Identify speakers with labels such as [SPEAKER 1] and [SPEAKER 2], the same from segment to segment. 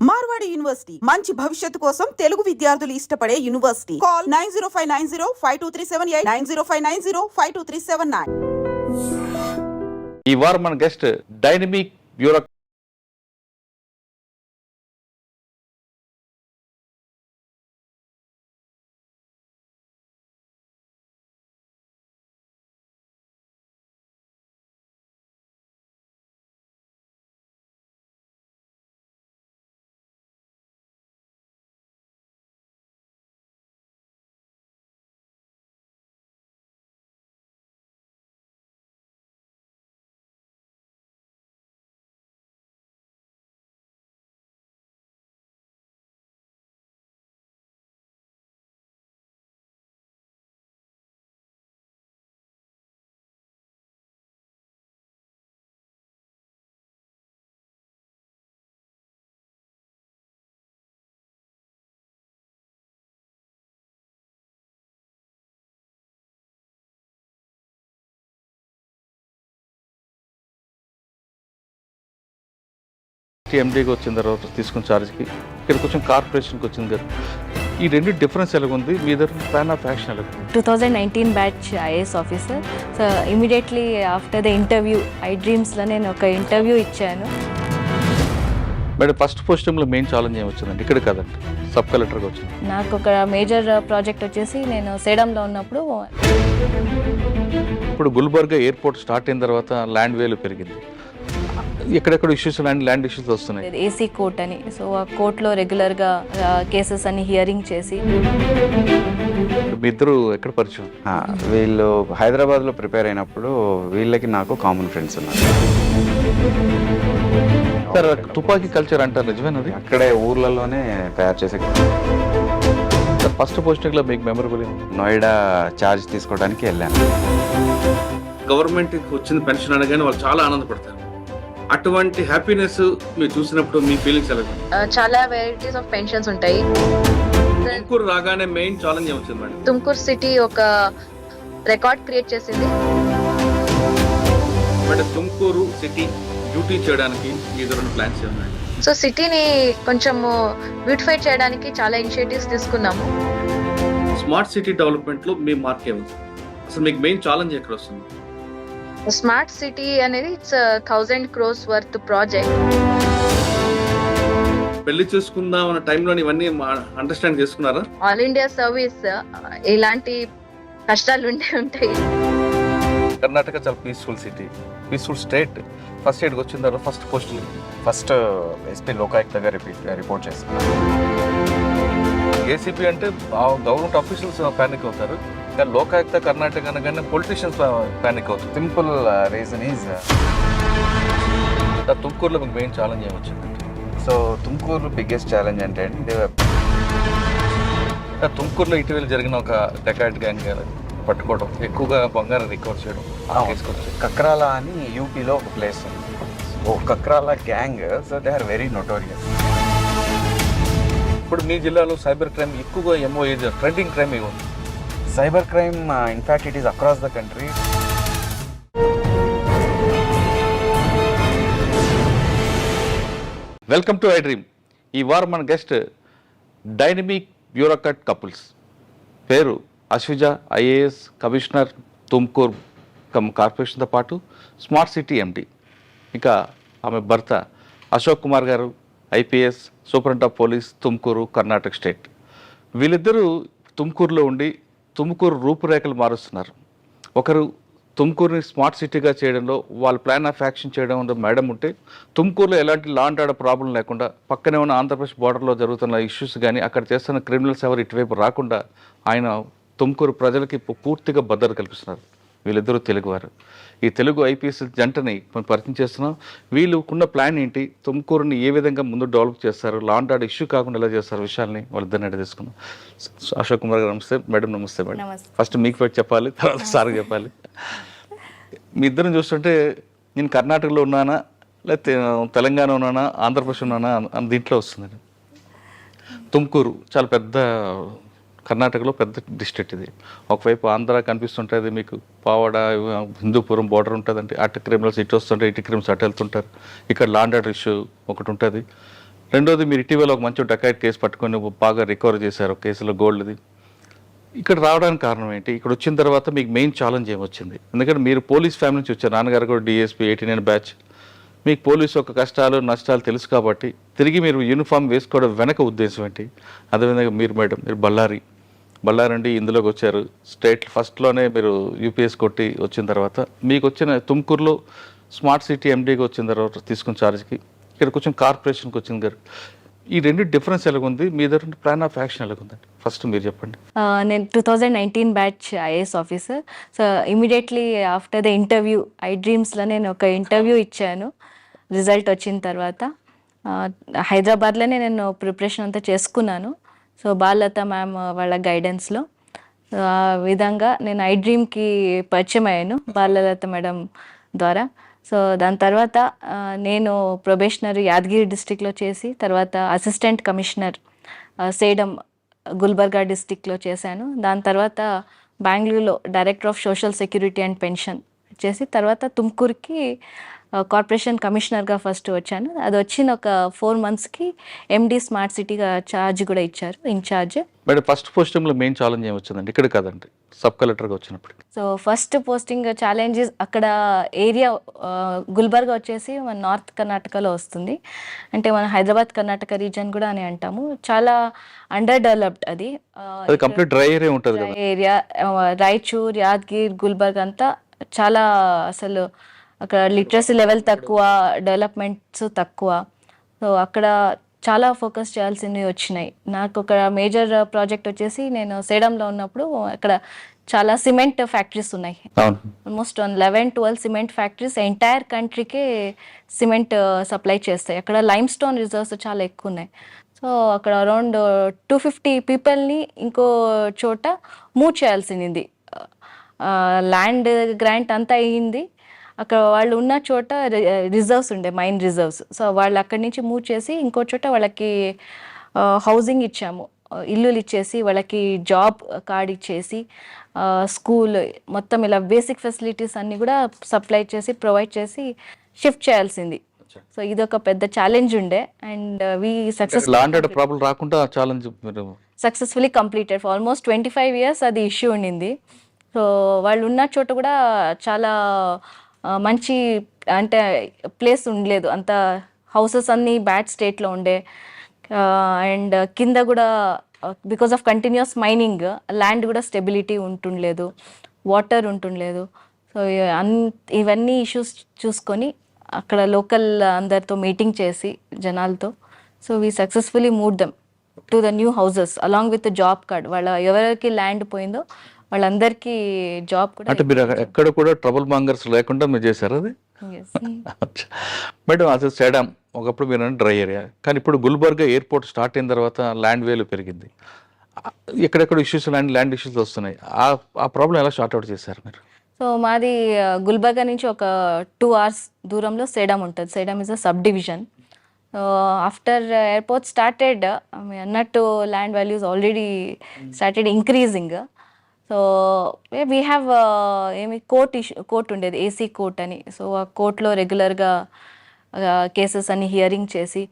[SPEAKER 1] Marwadi university మంచి భవిష్యత్తు కోసం తెలుగు విద్యార్థులు ఇష్టపడే యూనివర్సిటీ. కాల్ 9059052378 9059052379.
[SPEAKER 2] ఈ వారం మన గెస్ట్ డైనమిక్ బ్యూరో ఎండీకి వచ్చిన తర్వాత తీసుకున్న ఛార్జ్కి ఇక్కడికి వచ్చిన కార్పొరేషన్కి వచ్చింది కదా, ఈ రెండు డిఫరెన్స్ ఎలాగుంది? మీ దగ్గర ప్లాన్ ఆఫ్ యాక్షన్ ఎలాగుంది?
[SPEAKER 3] 2019 batch IAS officer. So immediately after the interview iDreams లో నేను ఒక ఇంటర్వ్యూ ఇచ్చాను.
[SPEAKER 2] మేడం ఫస్ట్ పోస్టింగ్లో మెయిన్ ఛాలెంజ్ ఏమి వచ్చిందండి? ఇక్కడ కదండి, సబ్ కలెక్టర్గా వచ్చింది.
[SPEAKER 3] నాకు ఒక మేజర్ ప్రాజెక్ట్ వచ్చేసి నేను సేడంలో ఉన్నప్పుడు
[SPEAKER 2] ఇప్పుడు గుల్బర్గా ఎయిర్పోర్ట్ స్టార్ట్ అయిన తర్వాత ల్యాండ్ వేలు పెరిగింది, ఎక్కడెక్కడ ఇష్యూస్ ల్యాండ్ ఇష్యూస్ వస్తున్నాయి.
[SPEAKER 3] ఏసీ కోర్ట్ అని, సో ఆ కోర్టులో రెగ్యులర్గా కేసెస్ అన్ని హియరింగ్ చేసి.
[SPEAKER 2] మీ ఇద్దరు ఎక్కడ పరిచయం?
[SPEAKER 4] వీళ్ళు హైదరాబాద్లో ప్రిపేర్ అయినప్పుడు వీళ్ళకి నాకు కామన్ ఫ్రెండ్స్ ఉన్నారు.
[SPEAKER 2] సార్ తుపాకీ కల్చర్ అంటారు, నిజమేనది?
[SPEAKER 4] అక్కడే ఊర్లలోనే తయారు చేసే.
[SPEAKER 2] సార్ ఫస్ట్ పోస్టింగ్లో మీకు మెమరబుల్?
[SPEAKER 4] నోయిడా ఛార్జ్ తీసుకోవడానికి వెళ్ళాను.
[SPEAKER 5] గవర్నమెంట్కి వచ్చిన పెన్షన్ అనగానే వాళ్ళు చాలా ఆనందపడతారు. అటువంటి హ్యాపీనెస్ మీరు చూసినప్పుడు మీ ఫీలింగ్స్ ఎలా?
[SPEAKER 6] చాలా వెరైటీస్ ఆఫ్ పెన్షన్స్ ఉంటాయి.
[SPEAKER 5] తుమ్కూరు రాగానే మెయిన్ ఛాలెంజ్ ఏమొచ్చింది మేడం?
[SPEAKER 6] తుమ్కూరు సిటీ ఒక రికార్డ్ క్రియేట్ చేసింది.
[SPEAKER 5] మేడం తుమ్కూరు సిటీ డ్యూటీ చేయడానికి మీ దగ్గర ప్లాన్స్ ఉన్నాయి?
[SPEAKER 6] సో సిటీని కొంచెం బ్యూటిఫై చేయడానికి చాలా ఇనిషియేటివ్స్ తీసుకున్నాము.
[SPEAKER 5] స్మార్ట్ సిటీ డెవలప్మెంట్ లో మీ మార్క్ ఏముంది? అసలు మీకు మెయిన్ ఛాలెంజ్ ఎక్కడ వస్తుంది?
[SPEAKER 6] స్మార్ట్ సిటీ అనేది ఇట్స్ 1000 crores వర్త్ ప్రాజెక్ట్.
[SPEAKER 5] పెళ్లి చేసుకుందాం అన్న టైంలో ఇవన్నీ అండర్స్టాండ్ చేసుకున్నారా?
[SPEAKER 6] ఆల్ ఇండియా సర్వీస్ ఇలాంటి కష్టాలు ఉంటాయి.
[SPEAKER 2] కర్ణాటక చాలా peaceful city, peaceful state. First స్టేట్కి వచ్చిన తర్వాత ఫస్ట్ పోస్టింగ్
[SPEAKER 4] ఫస్ట్ ఎస్పీ లోకాయుక్తగా రిపోర్ట్ చేస్తాను.
[SPEAKER 2] ఏసీపీ అంటే గవర్నమెంట్ ఆఫీషియల్స్ ప్యానిక్ అవుతారు, కానీ లోకాయుక్త కర్ణాటక అనగానే పొలిటీషియన్స్ ప్యానిక్ అవుతారు.
[SPEAKER 4] సింపుల్ రీజన్ ఈజ్
[SPEAKER 2] తుమ్కూరులో మీకు మెయిన్ ఛాలెంజ్ ఏమొచ్చింది?
[SPEAKER 4] సో తుమ్కూరు బిగ్గెస్ట్ ఛాలెంజ్ అంటే
[SPEAKER 2] తుమ్కూరులో ఇటీవల జరిగిన ఒక డెకాయిట్ గ్యాంగ్ పట్టుకోవడం, ఎక్కువగా బంగారం రికవర్ చేయడం.
[SPEAKER 4] కక్రాల అని యూపీలో ఒక ప్లేస్ ఉంది. ఓ Kakrala gang, so they are very notorious.
[SPEAKER 2] ఇప్పుడు మీ జిల్లాలో సైబర్ క్రైమ్ ఎక్కువగా ట్రెండింగ్ క్రైమ్ ఏమి ఉంది?
[SPEAKER 4] Cyber crime in fact it is across the country.
[SPEAKER 2] Welcome to iDream. ఈ వారం మన గెస్ట్ డైనమిక్ బ్యూరోక్రాట్ కపుల్స్. పేరు అశ్విజ, ఐఏఎస్ కమిషనర్, తుమ్కూరు కార్పొరేషన్తో పాటు స్మార్ట్ సిటీ ఎండి. ఇంకా ఆమె భర్త అశోక్ కుమార్ గారు, IPS superintendent of police, Tumkur, Karnataka state. వీళ్ళిద్దరూ తుమ్కూరులో ఉండి తుమ్కూరు రూపురేఖలు మారుస్తున్నారు. ఒకరు తుమ్కూరుని స్మార్ట్ సిటీగా చేయడంలో వాళ్ళ ప్లాన్ ఆఫ్ యాక్షన్ చేయడంలో మేడం ఉంటే, తుమ్కూరులో ఎలాంటి లా అండ్ ఆర్డర్ ప్రాబ్లం లేకుండా పక్కనే ఉన్న ఆంధ్రప్రదేశ్ బార్డర్లో జరుగుతున్న ఇష్యూస్ కానీ అక్కడ చేస్తున్న క్రిమినల్స్ ఎవరు ఇటువైపు రాకుండా ఆయన తుమ్కూరు ప్రజలకి పూర్తిగా భద్రత కల్పిస్తున్నారు. వీళ్ళిద్దరూ తెలుగువారు. ఈ తెలుగు ఐపీఎస్ జంటని మనం పరిచయం చేస్తున్నాం. వీళ్ళకున్న ప్లాన్ ఏంటి, తుమ్కూరుని ఏ విధంగా ముందు డెవలప్ చేస్తారు, లా అండ్ ఆర్డర్ ఇష్యూ కాకుండా ఎలా చేస్తారు విషయాల్ని వాళ్ళిద్దరిని అడిగి తీసుకున్నాం. అశోక్ కుమార్ గారు నమస్తే. మేడం నమస్తే. మేడం ఫస్ట్ మీకు పెట్టి చెప్పాలి, తర్వాత సార్కి చెప్పాలి. మీ ఇద్దరిని చూస్తుంటే నేను కర్ణాటకలో ఉన్నానా లేకపోతే తెలంగాణ ఉన్నానా ఆంధ్రప్రదేశ్ ఉన్నానా అని దీంట్లో వస్తుందండి. తుమ్కూరు చాలా పెద్ద, కర్ణాటకలో పెద్ద డిస్ట్రిక్ట్ ఇది. ఒకవైపు ఆంధ్ర కనిపిస్తుంటుంది మీకు, పావడ హిందూపురం బోర్డర్ ఉంటుందండి. అటు క్రిమినల్స్ ఇటు వస్తుంటారు, ఇటు క్రిమినల్స్ అటు వెళ్తుంటారు. ఇక్కడ లా అండ్ ఆర్డర్ ఇష్యూ ఒకటి ఉంటుంది. రెండోది మీరు ఇటీవల ఒక మంచి డకాయిట్ కేసు పట్టుకొని బాగా రికవర్ చేశారు కేసులో గోల్డ్ది. ఇక్కడ రావడానికి కారణం ఏంటి? ఇక్కడ వచ్చిన తర్వాత మీకు మెయిన్ ఛాలెంజ్ ఏమొచ్చింది? ఎందుకంటే మీరు పోలీస్ ఫ్యామిలీ నుంచి వచ్చారు, నాన్నగారు కూడా డిఎస్పీ 89 బ్యాచ్. మీకు పోలీసు యొక్క కష్టాలు నష్టాలు తెలుసు కాబట్టి తిరిగి మీరు యూనిఫామ్ వేసుకోవడం వెనక ఉద్దేశం ఏంటి? అదేవిధంగా మీరు బళ్ళారి నుండి ఇందులోకి వచ్చారు. స్టేట్ ఫస్ట్లోనే మీరు యూపీఎస్ కొట్టి వచ్చిన తర్వాత మీకు వచ్చిన తుమ్కూరులో స్మార్ట్ సిటీ ఎండీగా వచ్చిన తర్వాత తీసుకున్న ఛార్జ్కి ఇక్కడికి వచ్చిన కార్పొరేషన్కి వచ్చిన గారు, ఈ రెండు డిఫరెన్స్ ఎలాగుంది? మీ దగ్గర ప్లాన్ ఆఫ్ యాక్షన్ ఎలాగుందండి? ఫస్ట్ మీరు చెప్పండి.
[SPEAKER 3] నేను 2019 batch IAS officer. So immediately after the interview డ్రీమ్స్లో నేను ఒక ఇంటర్వ్యూ ఇచ్చాను. రిజల్ట్ వచ్చిన తర్వాత హైదరాబాద్లోనే నేను ప్రిపరేషన్ అంతా చేసుకున్నాను. సో బాలలత మ్యామ్ వాళ్ళ గైడెన్స్లో ఆ విధంగా నేను డ్రీమ్కి పరిచయం అయ్యాను బాలలత మేడం ద్వారా. సో దాని తర్వాత నేను ప్రొబేషనరీ యాదగిరి డిస్టిక్లో చేసి తర్వాత అసిస్టెంట్ కమిషనర్ సేడం గుల్బర్గా డిస్టిక్లో చేశాను. దాని తర్వాత బెంగళూరులో director of social security and pension చేసి తర్వాత తుమ్కూరుకి కార్పొరేషన్ కమిషనర్గా ఫస్ట్ వచ్చాను. అది వచ్చిన ఒక 4 monthsకి ఎండి స్మార్ట్ సిటీగా ఛార్జ్ కూడా ఇచ్చారు, ఇన్ఛార్జ్.
[SPEAKER 2] మేడం ఫస్ట్ పోస్టింగ్లో మెయిన్ ఛాలెంజ్ ఏమొచ్చిందండి? ఇక్కడ కాదండి, సబ్ కలెక్టర్గా వచ్చినప్పుడు.
[SPEAKER 3] సో ఫస్ట్ పోస్టింగ్ ఛాలెంజెస్ అక్కడ ఏరియా గుల్బర్గా వచ్చేసి మన నార్త్ కర్ణాటకలో వస్తుంది. అంటే మన హైదరాబాద్ కర్ణాటక రీజన్ కూడా అని అంటాము. చాలా అండర్ డెవలప్డ్ అది
[SPEAKER 2] కంప్లీట్ డ్రై ఏరియా ఉంటుంది కదా
[SPEAKER 3] ఏరియా. రాయచూర్, యాదగిరి, గుల్బర్గ్ అంతా చాలా అసలు అక్కడ లిటరసీ లెవెల్ తక్కువ, డెవలప్మెంట్స్ తక్కువ. సో అక్కడ చాలా ఫోకస్ చేయాల్సినవి వచ్చినాయి. నాకు ఒక మేజర్ ప్రాజెక్ట్ వచ్చేసి నేను సేడంలో ఉన్నప్పుడు అక్కడ చాలా సిమెంట్ ఫ్యాక్టరీస్ ఉన్నాయి. ఆల్మోస్ట్ 11-12 సిమెంట్ ఫ్యాక్టరీస్ ఎంటైర్ కంట్రీకి సిమెంట్ సప్లై చేస్తాయి. అక్కడ లైమ్ స్టోన్ రిజర్వ్స్ చాలా ఎక్కువ ఉన్నాయి. సో అక్కడ అరౌండ్ 250 పీపుల్ని ఇంకో చోట మూవ్ చేయాల్సింది. ల్యాండ్ గ్రాంట్ అంతా అయ్యింది. అక్కడ వాళ్ళు ఉన్న చోట రిజర్వ్స్ ఉండే, మైన్ రిజర్వ్స్. సో వాళ్ళు అక్కడి నుంచి మూవ్ చేసి ఇంకో చోట వాళ్ళకి హౌసింగ్ ఇచ్చాము, ఇల్లులు ఇచ్చేసి వాళ్ళకి జాబ్ కార్డ్ ఇచ్చేసి స్కూల్ మొత్తం ఇలా బేసిక్ ఫెసిలిటీస్ అన్నీ కూడా సప్లై చేసి ప్రొవైడ్ చేసి షిఫ్ట్ చేయాల్సింది. సో ఇది ఒక పెద్ద ఛాలెంజ్ ఉండే. And we successfully completed for almost 25 years అది ఇష్యూ ఉండింది. సో వాళ్ళు ఉన్న చోట కూడా చాలా మంచి అంటే ప్లేస్ ఉండలేదు, అంత హౌసెస్ అన్నీ బ్యాడ్ స్టేట్లో ఉండే. అండ్ కింద కూడా because of continuous mining land కూడా స్టెబిలిటీ ఉంటుండలేదు, వాటర్ ఉంటుండలేదు. సో ఇవన్నీ ఇష్యూస్ చూసుకొని అక్కడ లోకల్ అందరితో మీటింగ్ చేసి జనాలతో so we successfully move them to the new houses along with job card. వాళ్ళ ఎవరికి ల్యాండ్ పోయిందో వాళ్ళందరికీ జాబ్ కూడా.
[SPEAKER 2] అంటే మీరు ఎక్కడ కూడా ట్రబుల్ మాంగర్స్ లేకుండా మీరు చేశారు అది? మేడం అసలు సేడం ఒకప్పుడు మీరు డ్రై ఏరియా, కానీ ఇప్పుడు గుల్బర్గా ఎయిర్పోర్ట్ స్టార్ట్ అయిన తర్వాత ల్యాండ్ వేలు పెరిగింది, ఎక్కడెక్కడ ఇష్యూస్ ల్యాండ్ ఇష్యూస్ వస్తున్నాయి. ఆ ప్రాబ్లం ఎలా షార్ట్ అవుట్ చేశారు మీరు?
[SPEAKER 3] సో మాది గుల్బర్గా నుంచి ఒక 2 hours దూరంలో సేడం ఉంటుంది. Sedam is a sub division. After airport started అన్నట్టు land values already started increasing. So we have court ఉండేది, ఏసీ కోర్ట్ అని. సో ఆ కోర్టులో రెగ్యులర్గా కేసెస్ అన్ని హియరింగ్ చేసి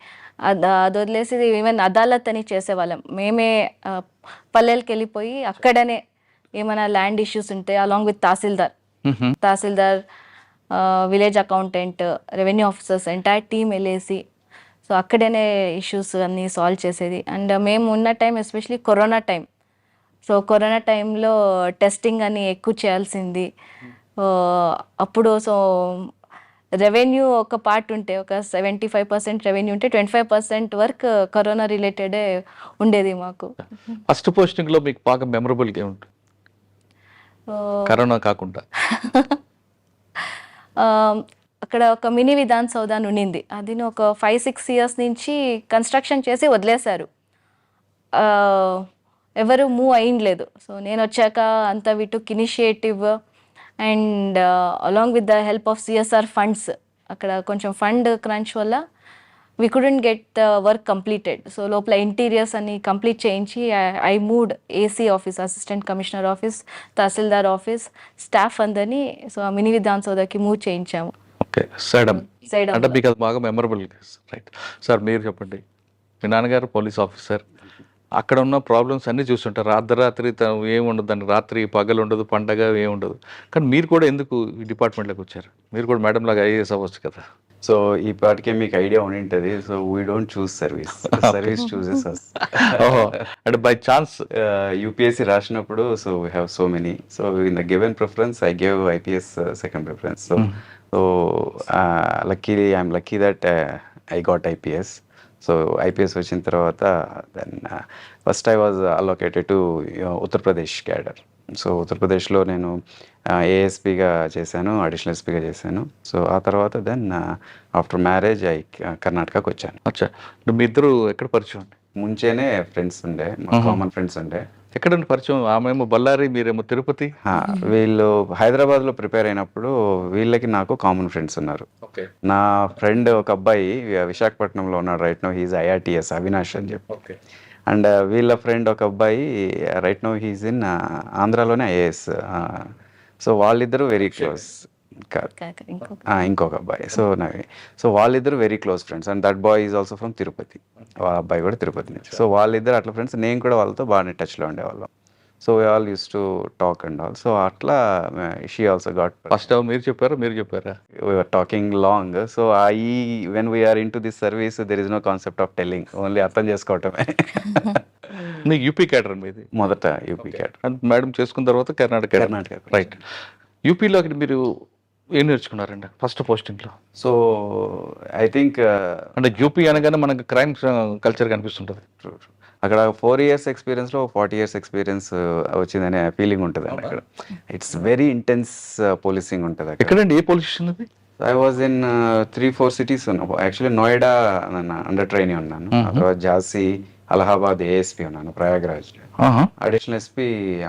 [SPEAKER 3] అది వదిలేసి ఈవెన్ అదాలత్ అని చేసేవాళ్ళం మేమే. పల్లెలకి వెళ్ళిపోయి అక్కడనే ఏమైనా ల్యాండ్ ఇష్యూస్ ఉంటే along with tahsildar, village accountant, revenue officers entire team వెళ్ళేసి సో అక్కడనే ఇష్యూస్ అన్నీ సాల్వ్ చేసేది. అండ్ మేము ఉన్న time especially corona time. So corona టైంలో టెస్టింగ్ అని ఎక్కువ చేయాల్సింది. అప్పుడు సో రెవెన్యూ ఒక పార్ట్ ఉంటే ఒక 75% రెవెన్యూ ఉంటే 25% వర్క్ కరోనా రిలేటెడే ఉండేది మాకు.
[SPEAKER 2] ఫస్ట్ పోస్టింగ్లో మీకు బాగా మెమరబుల్గా ఏముంటుంది కరోనా కాకుండా?
[SPEAKER 3] అక్కడ ఒక మినీ విధాన్ సౌధ అని ఉండింది. అది ఒక 5-6 years నుంచి కన్స్ట్రక్షన్ చేసి వదిలేశారు, ఎవరు మూవ్ అయ్యలేదు. సో నేను వచ్చాక అంతా we took initiative and along with the help of CSR funds. అక్కడ కొంచెం ఫండ్ క్రంచ్ వల్ల we couldn't get the work completed. So లోపల ఇంటీరియర్స్ అన్ని కంప్లీట్ చేయించి I moved AC office, assistant commissioner office, tahsildar office staff అందరినీ so mini Vidhan సౌధకి move చేయించాము.
[SPEAKER 2] Okay, Sedam అంటే మీకు అది బాగా మెమరబుల్. రైట్ సార్, మీరు చెప్పండి. మీ నాన్నగారు పోలీస్ ఆఫీసర్, అక్కడ ఉన్న ప్రాబ్లమ్స్ అన్నీ చూస్తుంటారు. అర్ధరాత్రి ఏమి ఉండదు, దాన్ని రాత్రి పగలు ఉండదు, పండగ ఏమి ఉండదు. కానీ మీరు కూడా ఎందుకు ఈ డిపార్ట్మెంట్లోకి వచ్చారు? మీరు కూడా మేడం లాగా ఐఏఎస్ అవ్వచ్చు కదా.
[SPEAKER 4] సో ఈ పాటికే మీకు ఐడియా ఉండి ఉంటుంది. So we don't choose service, service chooses us.
[SPEAKER 2] ఓహో, అంటే బై ఛాన్స్
[SPEAKER 4] యూపీఎస్సీ రాసినప్పుడు so we have so many. So in the given preference I gave IPS second preference. So luckily I'm lucky that I got IPS. So IPS వచ్చిన తర్వాత then first I was allocated to Uttar Pradesh cadre. So ఉత్తరప్రదేశ్లో నేను ఏఎస్పీగా చేశాను, additional ఎస్పీగా చేశాను. So ఆ తర్వాత then after marriage కర్ణాటకకు వచ్చాను.
[SPEAKER 2] అచ్చా, అంటే మీ ఇద్దరు ఎక్కడ పరిచయం అండి?
[SPEAKER 4] ముంచేనే ఫ్రెండ్స్ ఉండే, మా కామన్ ఫ్రెండ్స్ ఉండే.
[SPEAKER 2] ఎక్కడండి పరిచయం? ఆమెమో బళ్ళారి, మీరేమో తిరుపతి.
[SPEAKER 4] వీళ్ళు హైదరాబాద్లో ప్రిపేర్ అయినప్పుడు వీళ్ళకి నాకు కామన్ ఫ్రెండ్స్ ఉన్నారు.
[SPEAKER 2] ఓకే.
[SPEAKER 4] నా ఫ్రెండ్ ఒక అబ్బాయి విశాఖపట్నంలో ఉన్నాడు right now, he's IRTS Avinash అని చెప్పి.
[SPEAKER 2] ఓకే.
[SPEAKER 4] అండ్ వీళ్ళ ఫ్రెండ్ ఒక అబ్బాయి రైట్ నో హీజ్ ఇన్ ఆంధ్రాలోనే ఐఏఎస్. సో వాళ్ళిద్దరూ వెరీ క్లోజ్. ఇంకొక అబ్బాయి. సో వాళ్ళిద్దరు very close friends. And that boy is also from Tirupati. వాళ్ళ అబ్బాయి కూడా తిరుపతి నుంచి. సో వాళ్ళిద్దరు అట్లా ఫ్రెండ్స్. నేను కూడా వాళ్ళతో బాగానే టచ్లో ఉండేవాళ్ళం. So we all use to talk and all. So అట్లా షీ ఆల్సో గాట్.
[SPEAKER 2] ఫస్ట్ మీరు చెప్పారా?
[SPEAKER 4] We were talking long. So when we are into this service, there is no concept of telling. Only అర్థం చేసుకోవటమే.
[SPEAKER 2] నీకు UP cadre మీది?
[SPEAKER 4] మొదట UP cadre.
[SPEAKER 2] And madam చేసుకున్న తర్వాత కర్ణాటక. రైట్. యూపీలో మీరు ఏం నేర్చుకున్నారండి ఫస్ట్ పోస్టింగ్లో?
[SPEAKER 4] సో ఐ థింక్
[SPEAKER 2] అంటే యూపీ అనగానే మనకు క్రైమ్ కల్చర్ కనిపిస్తుంటుంది.
[SPEAKER 4] అక్కడ 4 years ఎక్స్పీరియన్స్లో 40 years ఎక్స్పీరియన్స్ వచ్చిందనే ఫీలింగ్ ఉంటుంది అండి అక్కడ. ఇట్స్ వెరీ ఇంటెన్స్ పోలీసింగ్ ఉంటుంది అక్కడ.
[SPEAKER 2] ఎక్కడండి, ఏ పోలీస్ స్టేషన్ అది?
[SPEAKER 4] ఐ వాజ్ ఇన్ 3-4 cities ఉన్నాను. యాక్చువల్లీ నోయిడా అండర్ ట్రైనింగ్ ఉన్నాను. ఆ తర్వాత ఝాన్సీ, అలహాబాద్ ఏఎస్పీ ఉన్నాను, Prayagraj additional SP,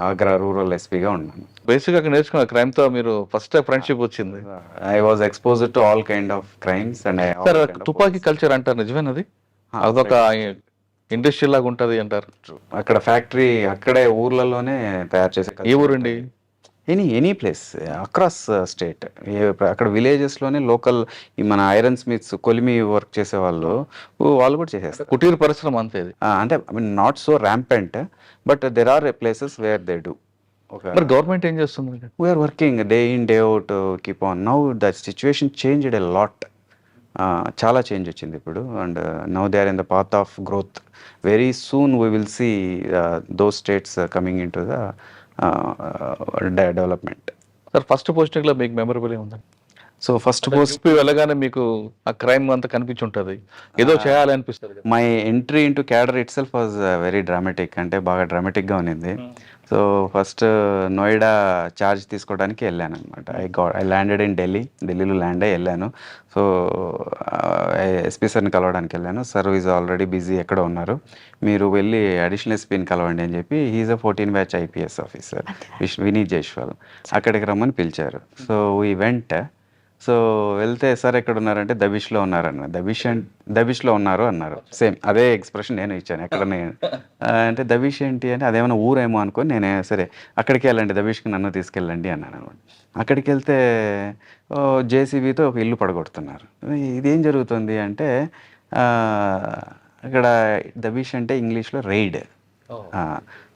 [SPEAKER 4] Agra rural ఎస్పీగా ఉన్నాను.
[SPEAKER 2] బేసిక్గా అక్కడ నేర్చుకున్న క్రైమ్తో మీరు ఫస్ట్ ఫ్రెండ్షిప్ వచ్చింది.
[SPEAKER 4] I was exposed to all kind of crimes. And
[SPEAKER 2] sir, తుపాకీ కల్చర్ అంటారు, నిజమేనది? అదొక ఇండస్ట్రీ లాగా ఉంటుంది అంటారు.
[SPEAKER 4] అక్కడ ఫ్యాక్టరీ అక్కడే ఊర్లలోనే తయారు చేసే.
[SPEAKER 2] ఏ ఊరండి?
[SPEAKER 4] Any place across state. అక్కడ విలేజెస్లోనే లోకల్ మన ఐరన్ స్మిత్స్, కొలిమి వర్క్ చేసే వాళ్ళు కూడా చేసేస్తారు.
[SPEAKER 2] కుటీర పరిశ్రమ అంతే ఇది.
[SPEAKER 4] అంటే I mean not so rampant, but there are places where they do.
[SPEAKER 2] మరి గవర్నమెంట్ ఏం చేస్తుంది?
[SPEAKER 4] We are working day in day out, keep on. Now the situation changed a lot. చాలా చేంజ్ వచ్చింది ఇప్పుడు. And now they are in the path of growth. Very soon we will see those states coming in to the development.
[SPEAKER 2] Sir, first పోస్టింగ్లో మీకు memorable ఉందండి?
[SPEAKER 4] So first post
[SPEAKER 2] వెళ్ళగానే మీకు ఆ crime అంతా కనిపించుంటుంది, ఏదో చేయాలనిపిస్తుంది.
[SPEAKER 4] My entry into cadre it self was very dramatic. అంటే బాగా డ్రామాటిక్గా ఉన్నింది. సో ఫస్ట్ నోయిడా ఛార్జ్ తీసుకోవడానికి వెళ్ళాను అనమాట. ఐ ల్యాండెడ్ ఇన్ ఢిల్లీలో ల్యాండ్ అయ్యి వెళ్ళాను. సో ఎస్పీ సార్ని కలవడానికి వెళ్ళాను. సార్ ఈజ్ ఆల్రెడీ బిజీ, ఎక్కడ ఉన్నారు, మీరు వెళ్ళి అడిషనల్ ఎస్పీని కలవండి అని చెప్పి. He's a 14 batch IPS officer, Vineet Jaiswal. అక్కడికి రమ్మని పిలిచారు. So we went. సో వెళ్తే సార్ ఎక్కడ ఉన్నారంటే దబిష్లో ఉన్నారన్న. దబిష్లో ఉన్నారు అన్నారు. సేమ్ అదే ఎక్స్ప్రెషన్ నేను ఇచ్చాను. ఎక్కడ అంటే దబిష్ ఏంటి అంటే అదేమైనా ఊరేమో అనుకొని నేనే సరే అక్కడికి వెళ్ళండి, దబిష్కి నన్ను తీసుకెళ్ళండి అన్నాను అనమాట. అక్కడికి వెళ్తే జేసీబీతో ఒక ఇల్లు పడగొడుతున్నారు. ఇదేం జరుగుతుంది అంటే అక్కడ దబిష్ అంటే ఇంగ్లీష్లో రైడ్.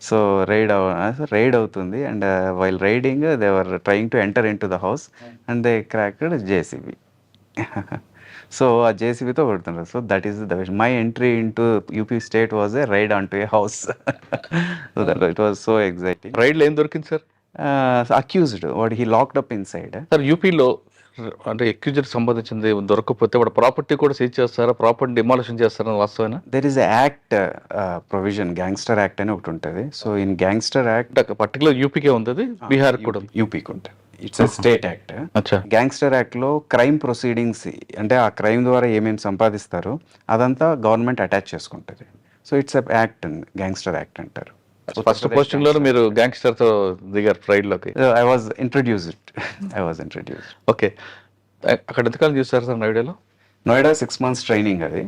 [SPEAKER 4] సో రైడ్ అవుతుంది. And while raiding they were trying to enter in to the house and they cracked JCB. So ఆ జేసీబీతో కొడుతున్నారు. So that is the my entry in to UP state was a raid on to a house. So that it was so exciting.
[SPEAKER 2] రైడ్లో ఏం దొరికింది sir?
[SPEAKER 4] Accused what he locked up in side.
[SPEAKER 2] Sir, యూపీలో అంటే accused సంబంధించింది దొరకకపోతే వాడు property కూడా seize చేస్తారా, ప్రాపర్టీ డిమాలిషన్ చేస్తారని వాస్తవేనా?
[SPEAKER 4] There is act provision, gangster act అని ఒకటి ఉంటుంది. So in gangster act
[SPEAKER 2] particular యూపీకే ఉంటుంది, బీహార్ కూడా
[SPEAKER 4] యూపీకి ఉంటుంది. It's a state act. Gangster యాక్ట్లో క్రైమ్ ప్రొసీడింగ్స్ అంటే ఆ క్రైమ్ ద్వారా ఏమేమి సంపాదిస్తారో అదంతా గవర్నమెంట్ అటాచ్ చేసుకుంటుంది. So it's a act, gangster act అంటారు.
[SPEAKER 2] ఫస్ట్ పోస్టింగ్ లో మీరు గ్యాంగ్స్టర్ తో దిగారు రైడ్ లోకి?
[SPEAKER 4] I was introduced.
[SPEAKER 2] ఓకే. అక్కడ ఎంతకాలం చూస్తారు సార్ నోయిడాలో?
[SPEAKER 4] నోయిడా 6 months ట్రైనింగ్ అది.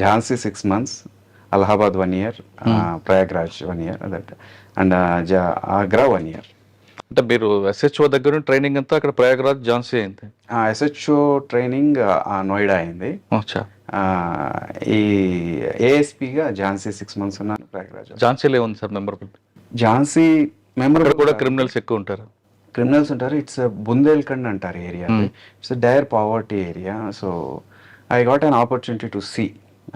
[SPEAKER 4] Jhansi 6 months, Allahabad 1 year, Prayagraj 1 year, that and Agra 1 year.
[SPEAKER 2] అంటే మీరు ఎస్హెచ్ఓ దగ్గర ట్రైనింగ్ అంతా అక్కడ ప్రయాగరాజ్ ఝాన్సీ అయింది.
[SPEAKER 4] ఎస్హెచ్ఓ ట్రైనింగ్ నోయిడా అయింది.
[SPEAKER 2] అచ్చా.
[SPEAKER 4] ఆ, ఈ ఏఎస్పిగా ఝాన్సీ 6 months ఉన్నాను ప్రయాగరాజ్.
[SPEAKER 2] ఝాన్సీలో ఏముంది సార్ మెంబరబుల్?
[SPEAKER 4] ఝాన్సీ
[SPEAKER 2] అక్కడ
[SPEAKER 4] మెంబర్
[SPEAKER 2] కూడా క్రిమినల్స్ ఎక్కువ ఉంటారు.
[SPEAKER 4] క్రిమినల్స్ ఉంటారు. ఇట్స్ బుందేల్ఖండ్ అంటారు ఏరియా. It's dire poverty area. So I got an opportunity to see.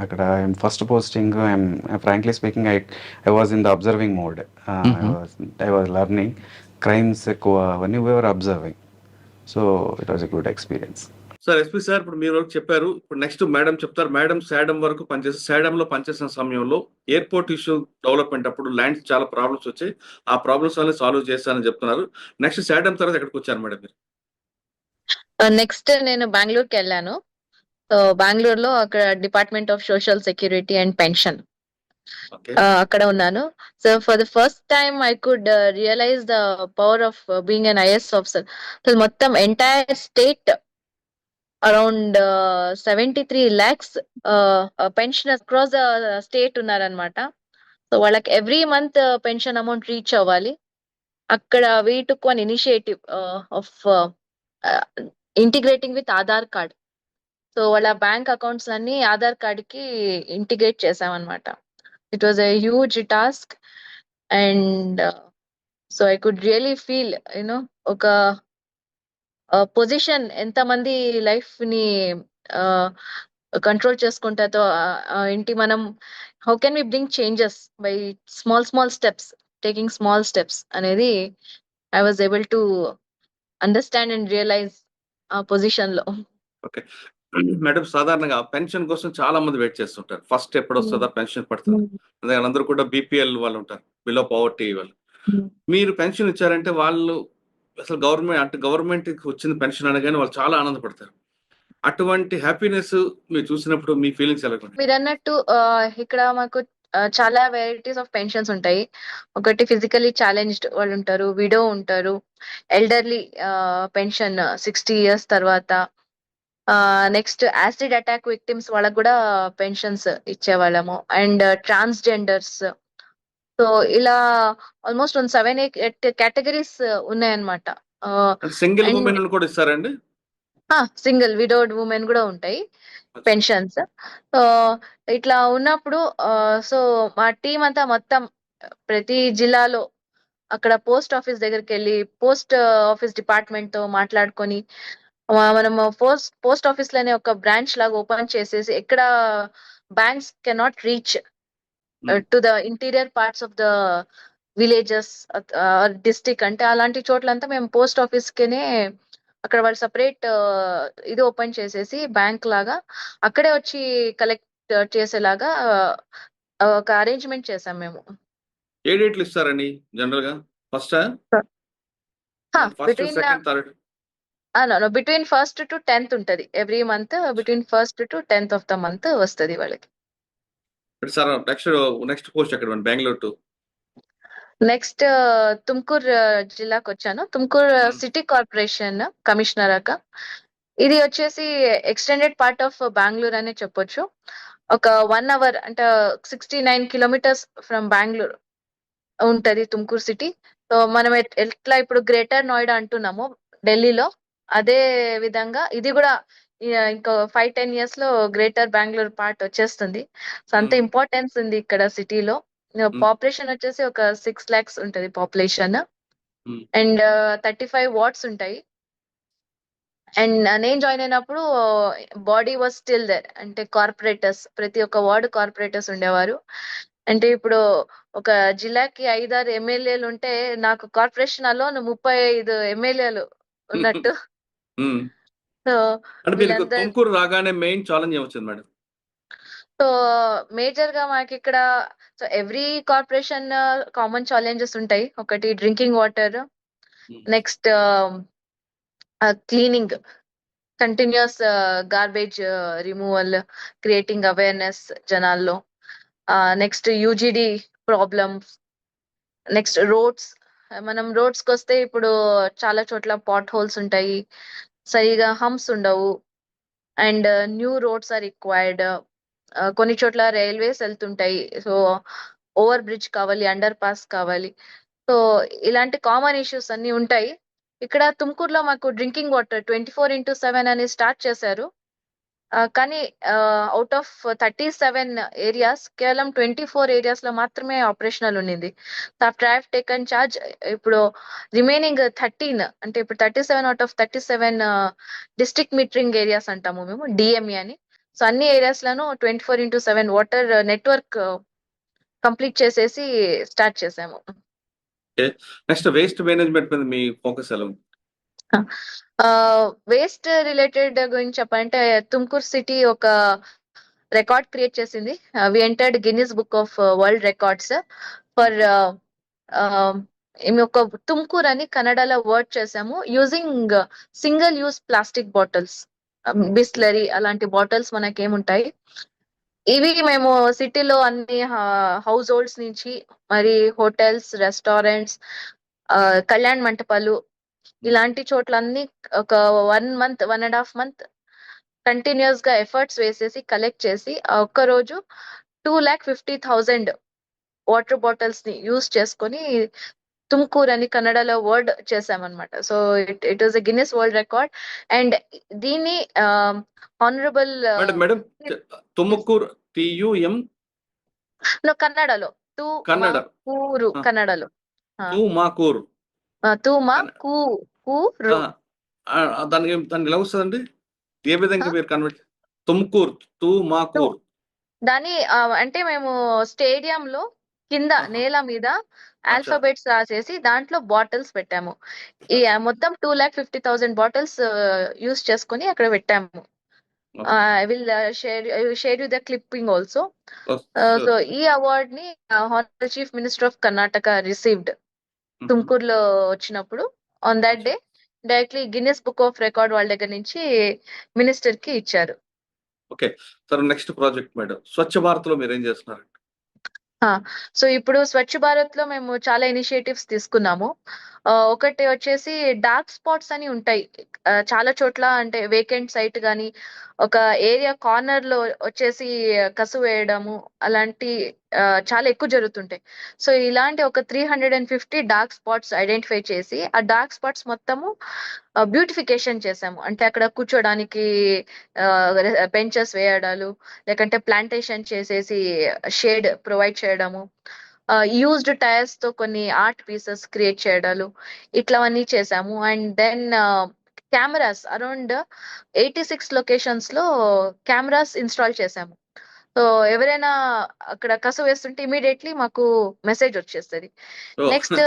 [SPEAKER 4] అక్కడ I'm first posting, I'm frankly speaking I was in the observing mode. I was learning crimes ఎక్కువ అవన్నీ we're observing. So it was a good experience.
[SPEAKER 5] Sir SP sir, ఇప్పుడు మీరు వరకు చెప్పారు, ఇప్పుడు next madam చెప్తారు. Madam Sedam వరకు పనిచేసి శాడమ్ లో పనిచేసిన సమయంలో ఎయిర్పోర్ట్ ఇష్యూ డెవలప్మెంట్ అప్పుడు ల్యాండ్స్ చాలా ప్రాబ్లమ్స్ వచ్చాయి, ఆ ప్రాబ్లమ్స్ అన్ని సాల్వ్ చేస్తానని చెప్తున్నారు. నెక్స్ట్ శాడమ్ తర్వాత ఎక్కడికి వచ్చారు మేడం మీరు?
[SPEAKER 6] నెక్స్ట్ నేను బెంగళూరుకి వెళ్ళాను. సో బెంగళూరులో అక్కడ department of social security and pension
[SPEAKER 5] okay.
[SPEAKER 6] అక్కడ ఉన్నాను. So for the first time I could realise the power of being an IAS officer. So మొత్తం entire state around 73 lakhs pensioners across the state ఉన్నారనమాట. So వాళ్ళకి every month pension amount reach అవ్వాలి. అక్కడ we took one initiative of integrating with Aadhaar card. So వాళ్ళ bank accounts అన్ని Aadhaar card కి integrate చేసామన్నమాట. It was a huge task and so I could really feel you know ఒక position ఎంతమంది life ని control చేసుకుంటుందో ఏంటి మనం how can we bring changes by small steps, taking small steps అనేది I was able to understand and realise ఆ position లో.
[SPEAKER 5] Okay madam, సాధారణంగా పెన్షన్ కోసం చాలా మంది వెయిట్ చేస్తుంటారు. ఫస్ట్ ఎప్పుడు వస్తుందా పెన్షన్ పడుతుంది, అందుకని అందరూ కూడా బీపీఎల్ వాళ్ళు ఉంటారు, బిలో పవర్టీ వాళ్ళు. మీరు పెన్షన్ ఇచ్చారంటే వాళ్ళు అసలు గవర్నమెంట్ వచ్చిన పెన్షన్ అనగానే వాళ్ళు చాలా ఆనందపడతారు. అటువంటి హ్యాపీనెస్ మీరు చూసినప్పుడు మీ ఫీలింగ్స్ ఎలా ఉంటాయి?
[SPEAKER 6] మీరు అన్నట్టు ఇక్కడ మాకు చాలా వెరైటీస్ ఆఫ్ పెన్షన్స్ ఉంటాయి. ఒకటి ఫిజికలీ ఛాలెంజ్డ్ వాళ్ళు ఉంటారు, విడో ఉంటారు, ఎల్డర్లీ పెన్షన్ 60 years తర్వాత, నెక్స్ట్ యాసిడ్ అటాక్ విక్టిమ్స్ వాళ్ళకు కూడా పెన్షన్స్ ఇచ్చేవాళ్ళము, అండ్ ట్రాన్స్జెండర్స్. సో ఇలా ఆల్మోస్ట్ 7-8 కేటగిరీస్ ఉన్నాయన్నమాట.
[SPEAKER 5] సింగిల్
[SPEAKER 6] and-
[SPEAKER 5] ఉమెన్ కూడా ఇస్తారండి?
[SPEAKER 6] సింగిల్ విడోడ్ ఉమెన్ కూడా ఉంటాయి పెన్షన్స్. సో ఇట్లా ఉన్నప్పుడు సో మా టీం అంతా మొత్తం ప్రతి జిల్లాలో అక్కడ పోస్ట్ ఆఫీస్ దగ్గరికి వెళ్ళి పోస్ట్ ఆఫీస్ డిపార్ట్మెంట్ తో మాట్లాడుకొని మనం పోస్ట్ ఆఫీస్ లోనే ఒక బ్రాంచ్ లాగా ఓపెన్ చేసేసి ఎక్కడ banks cannot reach to the interior parts of the villages district అంటే అలాంటి చోట్లంతా మేము పోస్ట్ ఆఫీస్ కినే అక్కడ వాళ్ళు సపరేట్ ఇది ఓపెన్ చేసేసి బ్యాంక్ లాగా అక్కడే వచ్చి కలెక్ట్ చేసేలాగా ఒక అరేంజ్మెంట్ చేసాం మేము.
[SPEAKER 5] ఏ డేట్లు ఇస్తారండి జనరల్ గా? First
[SPEAKER 6] between
[SPEAKER 5] second third?
[SPEAKER 6] Between 1st to 10th ఉంటది every month. Between 1st to 10th of the month వస్తుంది వాళ్ళకి.
[SPEAKER 5] సార్ నెక్స్ట్ పోస్ట్ ఎక్కడ? బెంగళూరు టు
[SPEAKER 6] నెక్స్ట్ తుమ్కూర్ జిల్లాకు వచ్చాను. తుమ్కూర్ సిటీ కార్పొరేషన్ కమిషనర్ అక్క. ఇది వచ్చేసి ఎక్స్టెండెడ్ పార్ట్ ఆఫ్ బెంగళూరు అనే చెప్పొచ్చు. ఒక 1 hour అంటే 69 kilometers ఫ్రమ్ బెంగళూరు ఉంటది తుమ్కూర్ సిటీ. సో మనం ఎట్లా ఇప్పుడు గ్రేటర్ నోయిడా అంటున్నాము ఢిల్లీలో, అదే విధంగా ఇది కూడా ఇంకా 5-10 years లో గ్రేటర్ బెంగళూరు పార్ట్ వచ్చేస్తుంది. సో అంత ఇంపార్టెన్స్ ఉంది ఇక్కడ సిటీలో. పాపులేషన్ వచ్చేసి ఒక 6 lakhs ఉంటది పాపులేషన్, అండ్ 35 wards ఉంటాయి. అండ్ నేను జాయిన్ అయినప్పుడు బాడీ వాజ్ స్టిల్ దేర్, అంటే కార్పొరేటర్స్ ప్రతి ఒక్క వార్డు కార్పొరేటర్స్ ఉండేవారు. అంటే ఇప్పుడు ఒక జిల్లాకి 5-6 ఎమ్మెల్యేలు ఉంటే నాకు కార్పొరేషన్ అలో 35 ఎమ్మెల్యేలు ఉన్నట్టు. సో
[SPEAKER 5] తుమ్కూరు రాగానే మెయిన్ ఛాలెంజ్ ఏమొచ్చింది మేడం?
[SPEAKER 6] సో మేజర్ గా మాకు ఇక్కడ so every corporation common challenges ఉంటాయి. ఒకటి drinking water, next cleaning, continuous garbage removal, creating awareness జనాల్లో, next UGD problems, next roads. మనం రోడ్స్ కి వస్తే ఇప్పుడు చాలా చోట్ల పాట్ హోల్స్ ఉంటాయి, సరిగా హంప్స్ ఉండవు, and new roads are required. కొన్ని చోట్ల రైల్వేస్ వెళ్తుంటాయి, సో ఓవర్ బ్రిడ్జ్ కావాలి, అండర్ పాస్ కావాలి. సో ఇలాంటి కామన్ ఇష్యూస్ అన్ని ఉంటాయి. ఇక్కడ తుమ్కూరులో మాకు డ్రింకింగ్ వాటర్ 24/7 అని స్టార్ట్ చేశారు. కానీ అవుట్ ఆఫ్ 37 ఏరియాస్ కేవలం 24 ఏరియాస్ లో మాత్రమే ఆపరేషనల్ ఉండింది. After I have taken charge ఇప్పుడు రిమైనింగ్ 13 అంటే ఇప్పుడు 37 out of 37 district metering areas అంటాము మేము, డిఎంఈ అని. సో అన్ని ఏరియాస్ లోనూ 24/7 వాటర్ నెట్వర్క్ కంప్లీట్ చేసేసి స్టార్ట్ చేసాము.
[SPEAKER 5] నెక్స్ట్ వేస్ట్ మేనేజ్మెంట్ మీద మీ ఫోకస్ ఎలా ఉంది?
[SPEAKER 6] వేస్ట్ రిలేటెడ్ గురించి చెప్పాలంటే తుమ్కూర్ సిటీ ఒక రికార్డ్ క్రియేట్ చేసింది. We entered Guinness book of world records for ఒక తుమ్కూర్ అని కన్నడలో వర్డ్ చేసాము. Using single use plastic bottles, Bisleri అలాంటి బాటిల్స్ మనకేముంటాయి. ఇవి మేము సిటీలో అన్ని హౌస్ హోల్డ్స్ నుంచి మరి హోటల్స్, రెస్టారెంట్స్, కళ్యాణ్ మంటపాలు ఇలాంటి చోట్లన్నీ ఒక 1.5 మంత్ కంటిన్యూస్ గా ఎఫర్ట్స్ వేసేసి కలెక్ట్ చేసి ఒక్క రోజు 2,50,000 వాటర్ బాటిల్స్ ని యూజ్ చేసుకొని తుమ్కూర్ అని కన్నడలో వర్డ్ చేసామన్నమాట. So it was a Guinness world record. And దీన్ని ఆనరబుల్
[SPEAKER 5] మేడం తుమ్మకూరు TUM
[SPEAKER 6] కన్నడలో
[SPEAKER 5] కన్నడ
[SPEAKER 6] తుమ్కూరు కన్నడలో
[SPEAKER 5] తుమాకూరు
[SPEAKER 6] తుమకూరు
[SPEAKER 5] దానికి ఎలా వస్తుందండి? ఏ విధంగా మీరు కన్వర్ట్? తుమ్కూరు తుమాకూరు
[SPEAKER 6] దాని అంటే మేము స్టేడియం లో కింద నేల మీద ఆల్ఫాబెట్స్ రాసేసి దాంట్లో బాటిల్స్ పెట్టాము. ఈ మొత్తం 2,50,000 బాటిల్స్ యూస్ చేసుకొని అక్కడ పెట్టాము. I will share you the clipping also. So ఈ అవార్డ్ ని honourable chief minister of Karnataka received తుమ్కూరులో వచ్చినప్పుడు. On that day directly Guinness book of record వాళ్ళ దగ్గర నుంచి మినిస్టర్ కి ఇచ్చారు.
[SPEAKER 5] Okay sir, next project madam Swachh Bharat లో మీరు ఏం చేస్తున్నారు?
[SPEAKER 6] సో ఇప్పుడు స్వచ్ఛ భారత్ లో మేము చాలా ఇనిషియేటివ్స్ తీసుకున్నాము. ఒకటి వచ్చేసి డార్క్ స్పాట్స్ అని ఉంటాయి చాలా చోట్ల, అంటే వేకెంట్ సైట్ గానీ ఒక ఏరియా కార్నర్ లో వచ్చేసి కసు వేయడము అలాంటి చాలా ఎక్కువ జరుగుతుంటాయి. సో ఇలాంటి ఒక 350 డార్క్ స్పాట్స్ ఐడెంటిఫై చేసి ఆ డార్క్ స్పాట్స్ మొత్తము బ్యూటిఫికేషన్ చేసాము. అంటే అక్కడ కూర్చోడానికి బెంచెస్ వేయడాలు, లేకంటే ప్లాంటేషన్ చేసేసి షేడ్ ప్రొవైడ్ చేయడము, యూజ్డ్ టైర్స్ తో కొన్ని ఆర్ట్ పీసెస్ క్రియేట్ చేయడాలు ఇట్లావన్నీ చేసాము. And then cameras around 86 locations లో కెమెరాస్ ఇన్స్టాల్ చేసాము. సో ఎవరైనా అక్కడ కసు వేస్తుంటే ఇమీడియట్లీ మాకు మెసేజ్ వచ్చేస్తుంది. నెక్స్ట్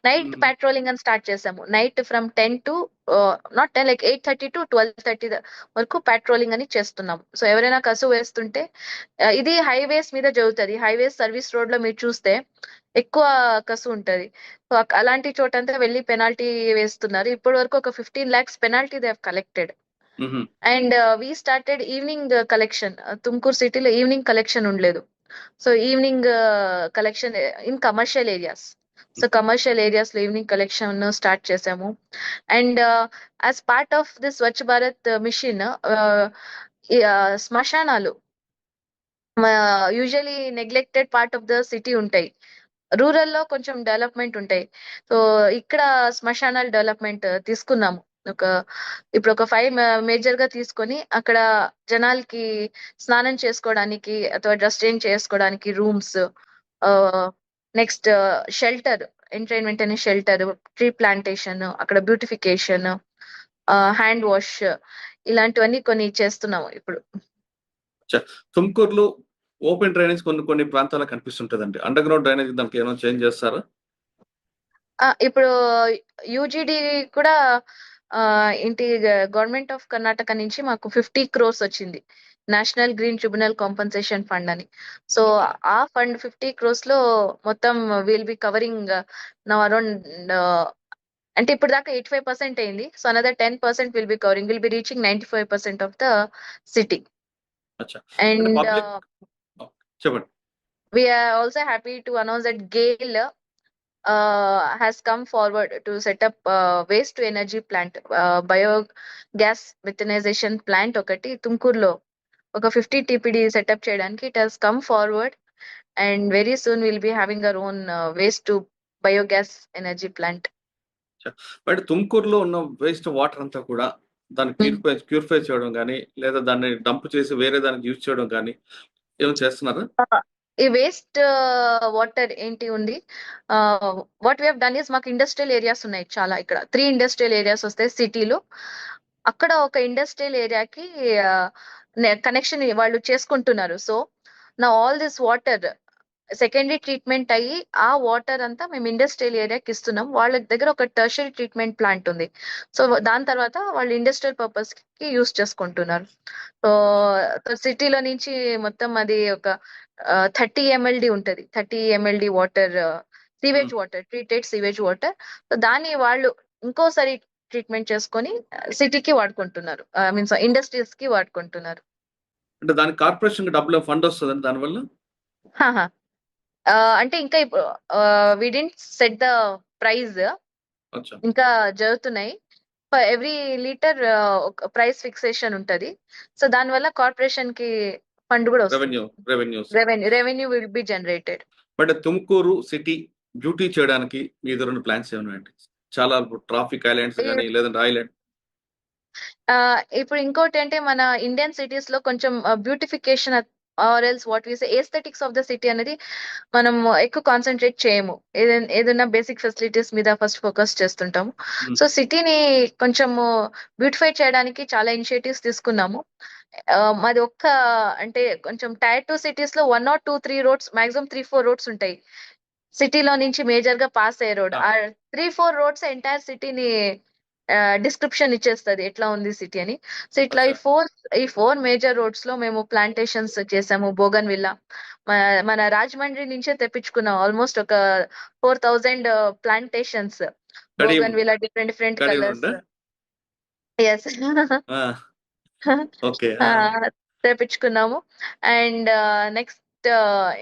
[SPEAKER 6] నైట్ పెట్రోలింగ్ అని స్టార్ట్ చేసాము. Night from 10 to not 10 like 8:30 to 12:30 వరకు పెట్రోలింగ్ అని చేస్తున్నాము. సో ఎవరైనా కసు వేస్తుంటే ఇది హైవేస్ మీద జరుగుతుంది. హైవేస్ సర్వీస్ రోడ్ లో మీరు చూస్తే ఎక్కువ కసు ఉంటది. సో అలాంటి చోటంతా వెళ్ళి పెనాల్టీ వేస్తున్నారు. ఇప్పటి వరకు ఒక 15 lakhs penalty they have collected. And we started evening collection. Tumkur సిటీలో ఈవినింగ్ కలెక్షన్ ఉండలేదు. So evening collection in commercial areas. So commercial areas లో ఈవినింగ్ కలెక్షన్ స్టార్ట్ చేసాము. And as part of the Swachh Bharat mission శ్మశానాలు usually neglected part of the city ఉంటాయి. Rural లో కొంచెం development ఉంటాయి. So ఇక్కడ శ్మశానాలు డెవలప్మెంట్ తీసుకున్నాము. ఇప్పుడు ఒక 5 మేజర్ గా తీసుకొని అక్కడ జనాలకి స్నానం చేసుకోవడానికి ಅಥವಾ డ్రెస్ చేంజ్ చేసుకోవడానికి రూమ్స్, నెక్స్ట్ షెల్టర్, ఎంటర్టైన్మెంట్ అనే షెల్టర్, ట్రీ ప్లాంటేషన్, అక్కడ బ్యూటిఫికేషన్, హ్యాండ్ వాష్ ఇలాంటివన్నీ కొన్ని చేస్తున్నాము ఇప్పుడు.
[SPEAKER 5] తుమ్కూరులో ఓపెన్ డ్రైనేజ్ కొన్ని ప్రాంతాలకు కనిపిస్తుంటదండి. అండర్ గ్రౌండ్ డ్రైనేజ్ దానికి ఏమైనా చేంజ్ చేస్తారా?
[SPEAKER 6] ఇప్పుడు యూజీడీ కూడా ఏంటి గవర్నమెంట్ ఆఫ్ కర్ణాటక నుంచి మాకు 50 crores వచ్చింది, national green tribunal compensation fund అని. సో ఆ ఫండ్ 50 crores లో మొత్తం will be covering now around అంటే ఇప్పుడు దాకా 85% అయింది. So another 10% will be covering, will be reaching 95% of the city. And
[SPEAKER 5] చెప్పండి.
[SPEAKER 6] we are also happy to announce that GAIL has come forward to set up waste to energy plant, biogas methanization plant ఒకటి తుమ్కూరులో ఒక 50 TPD setup చేయడానికి. it has come forward and very soon we'll be having our own waste to biogas energy plant.
[SPEAKER 5] But తుమ్కూరులో ఉన్న waste water అంతా కూడా దాన్ని purify చేయడం కానీ లేదా దాన్ని డంప్ చేసి వేరే దానికి యూజ్ చేయడం కానీ ఏమైనా చేస్తున్నారా?
[SPEAKER 6] ఈ వేస్ట్ వాటర్ ఏంటి ఉంది, what we have done is, మాకు ఇండస్ట్రియల్ ఏరియాస్ ఉన్నాయి చాలా. ఇక్కడ 3 ఇండస్ట్రియల్ ఏరియాస్ వస్తాయి సిటీలో. అక్కడ ఒక ఇండస్ట్రియల్ ఏరియాకి కనెక్షన్ వాళ్ళు చేసుకుంటున్నారు. సో నా all this water secondary treatment అయ్యి ఆ వాటర్ అంతా మేము ఇండస్ట్రియల్ ఏరియాకి ఇస్తున్నాం. వాళ్ళ దగ్గర ఒక టెర్షరీ ట్రీట్మెంట్ ప్లాంట్ ఉంది. సో దాని తర్వాత వాళ్ళు ఇండస్ట్రియల్ పర్పస్ కి యూస్ చేసుకుంటున్నారు. సో సిటీలో నుంచి మొత్తం అది ఒక 30 MLD ఉంటది. 30 MLD water, sewage water, treated sewage water. So దాన్ని వాళ్ళు ఇంకోసారి ట్రీట్మెంట్ చేసుకొని సిటీకి వాడుకుంటున్నారు, మీన్స్ ఇండస్ట్రీస్ కి వాడుకుంటున్నారు.
[SPEAKER 5] అంటే దానికి కార్పొరేషన్ డబ్బులు ఫండ్ వస్తుందండి దానివల్ల?
[SPEAKER 6] హాహా. అంటే ఇంకా వి డిడ్ంట్ సెట్ ద ప్రైస్,
[SPEAKER 5] అచ్చా.
[SPEAKER 6] ఇంకా జరుగుతున్నాయి. ఫర్ ఎవ్రీ లీటర్ ఒక ప్రైస్ ఫిక్సేషన్ ఉంటది. సో దానివల్ల కార్పొరేషన్ కి ఫండ్ కూడా వస్తుంది. Revenue will be generated.
[SPEAKER 5] But Tumkur city beauty చేయడానికి మీ దగ్గర ప్లాన్స్ ఏమన్నాయండి? చాలా ట్రాఫిక్ ఐలాండ్స్ కానీ లేదంటే ఐలాండ్.
[SPEAKER 6] ఇప్పుడు ఇంకోటి అంటే మన ఇండియన్ సిటీస్ లో కొంచెం beautification or else what we say aesthetics of the city అనేది మనం ఎక్కువ కాన్సన్ట్రేట్ చేయము. ఏదైనా బేసిక్ ఫెసిలిటీస్ మీద ఫస్ట్ ఫోకస్ చేస్తుంటాము. సో సిటీని కొంచెం బ్యూటిఫై చేయడానికి చాలా ఇనిషియేటివ్స్ తీసుకున్నాము. మాది అంటే కొంచెం టైర్ 2 సిటీస్ లో 1 or 2, 3 రోడ్స్, మాక్సిమం 3-4 రోడ్స్ ఉంటాయి సిటీలో నుంచి మేజర్ గా పాస్ అయ్యే రోడ్. ఆ 3-4 రోడ్స్ ఎంటైర్ సిటీని డిస్క్రిప్షన్ ఇచ్చేస్తుంది ఎట్లా ఉంది సిటీ అని. సో ఇట్లా ఈ ఫోర్ మేజర్ రోడ్స్ లో మేము ప్లాంటేషన్స్ చేసాము. బోగన్ విల్లా మన రాజమండ్రి నుంచే తెప్పించుకున్నాం ఆల్మోస్ట్ ఒక 4000 plantations. Bougainvillea different colours. Yes. తెప్పించుకున్నాము. అండ్ నెక్స్ట్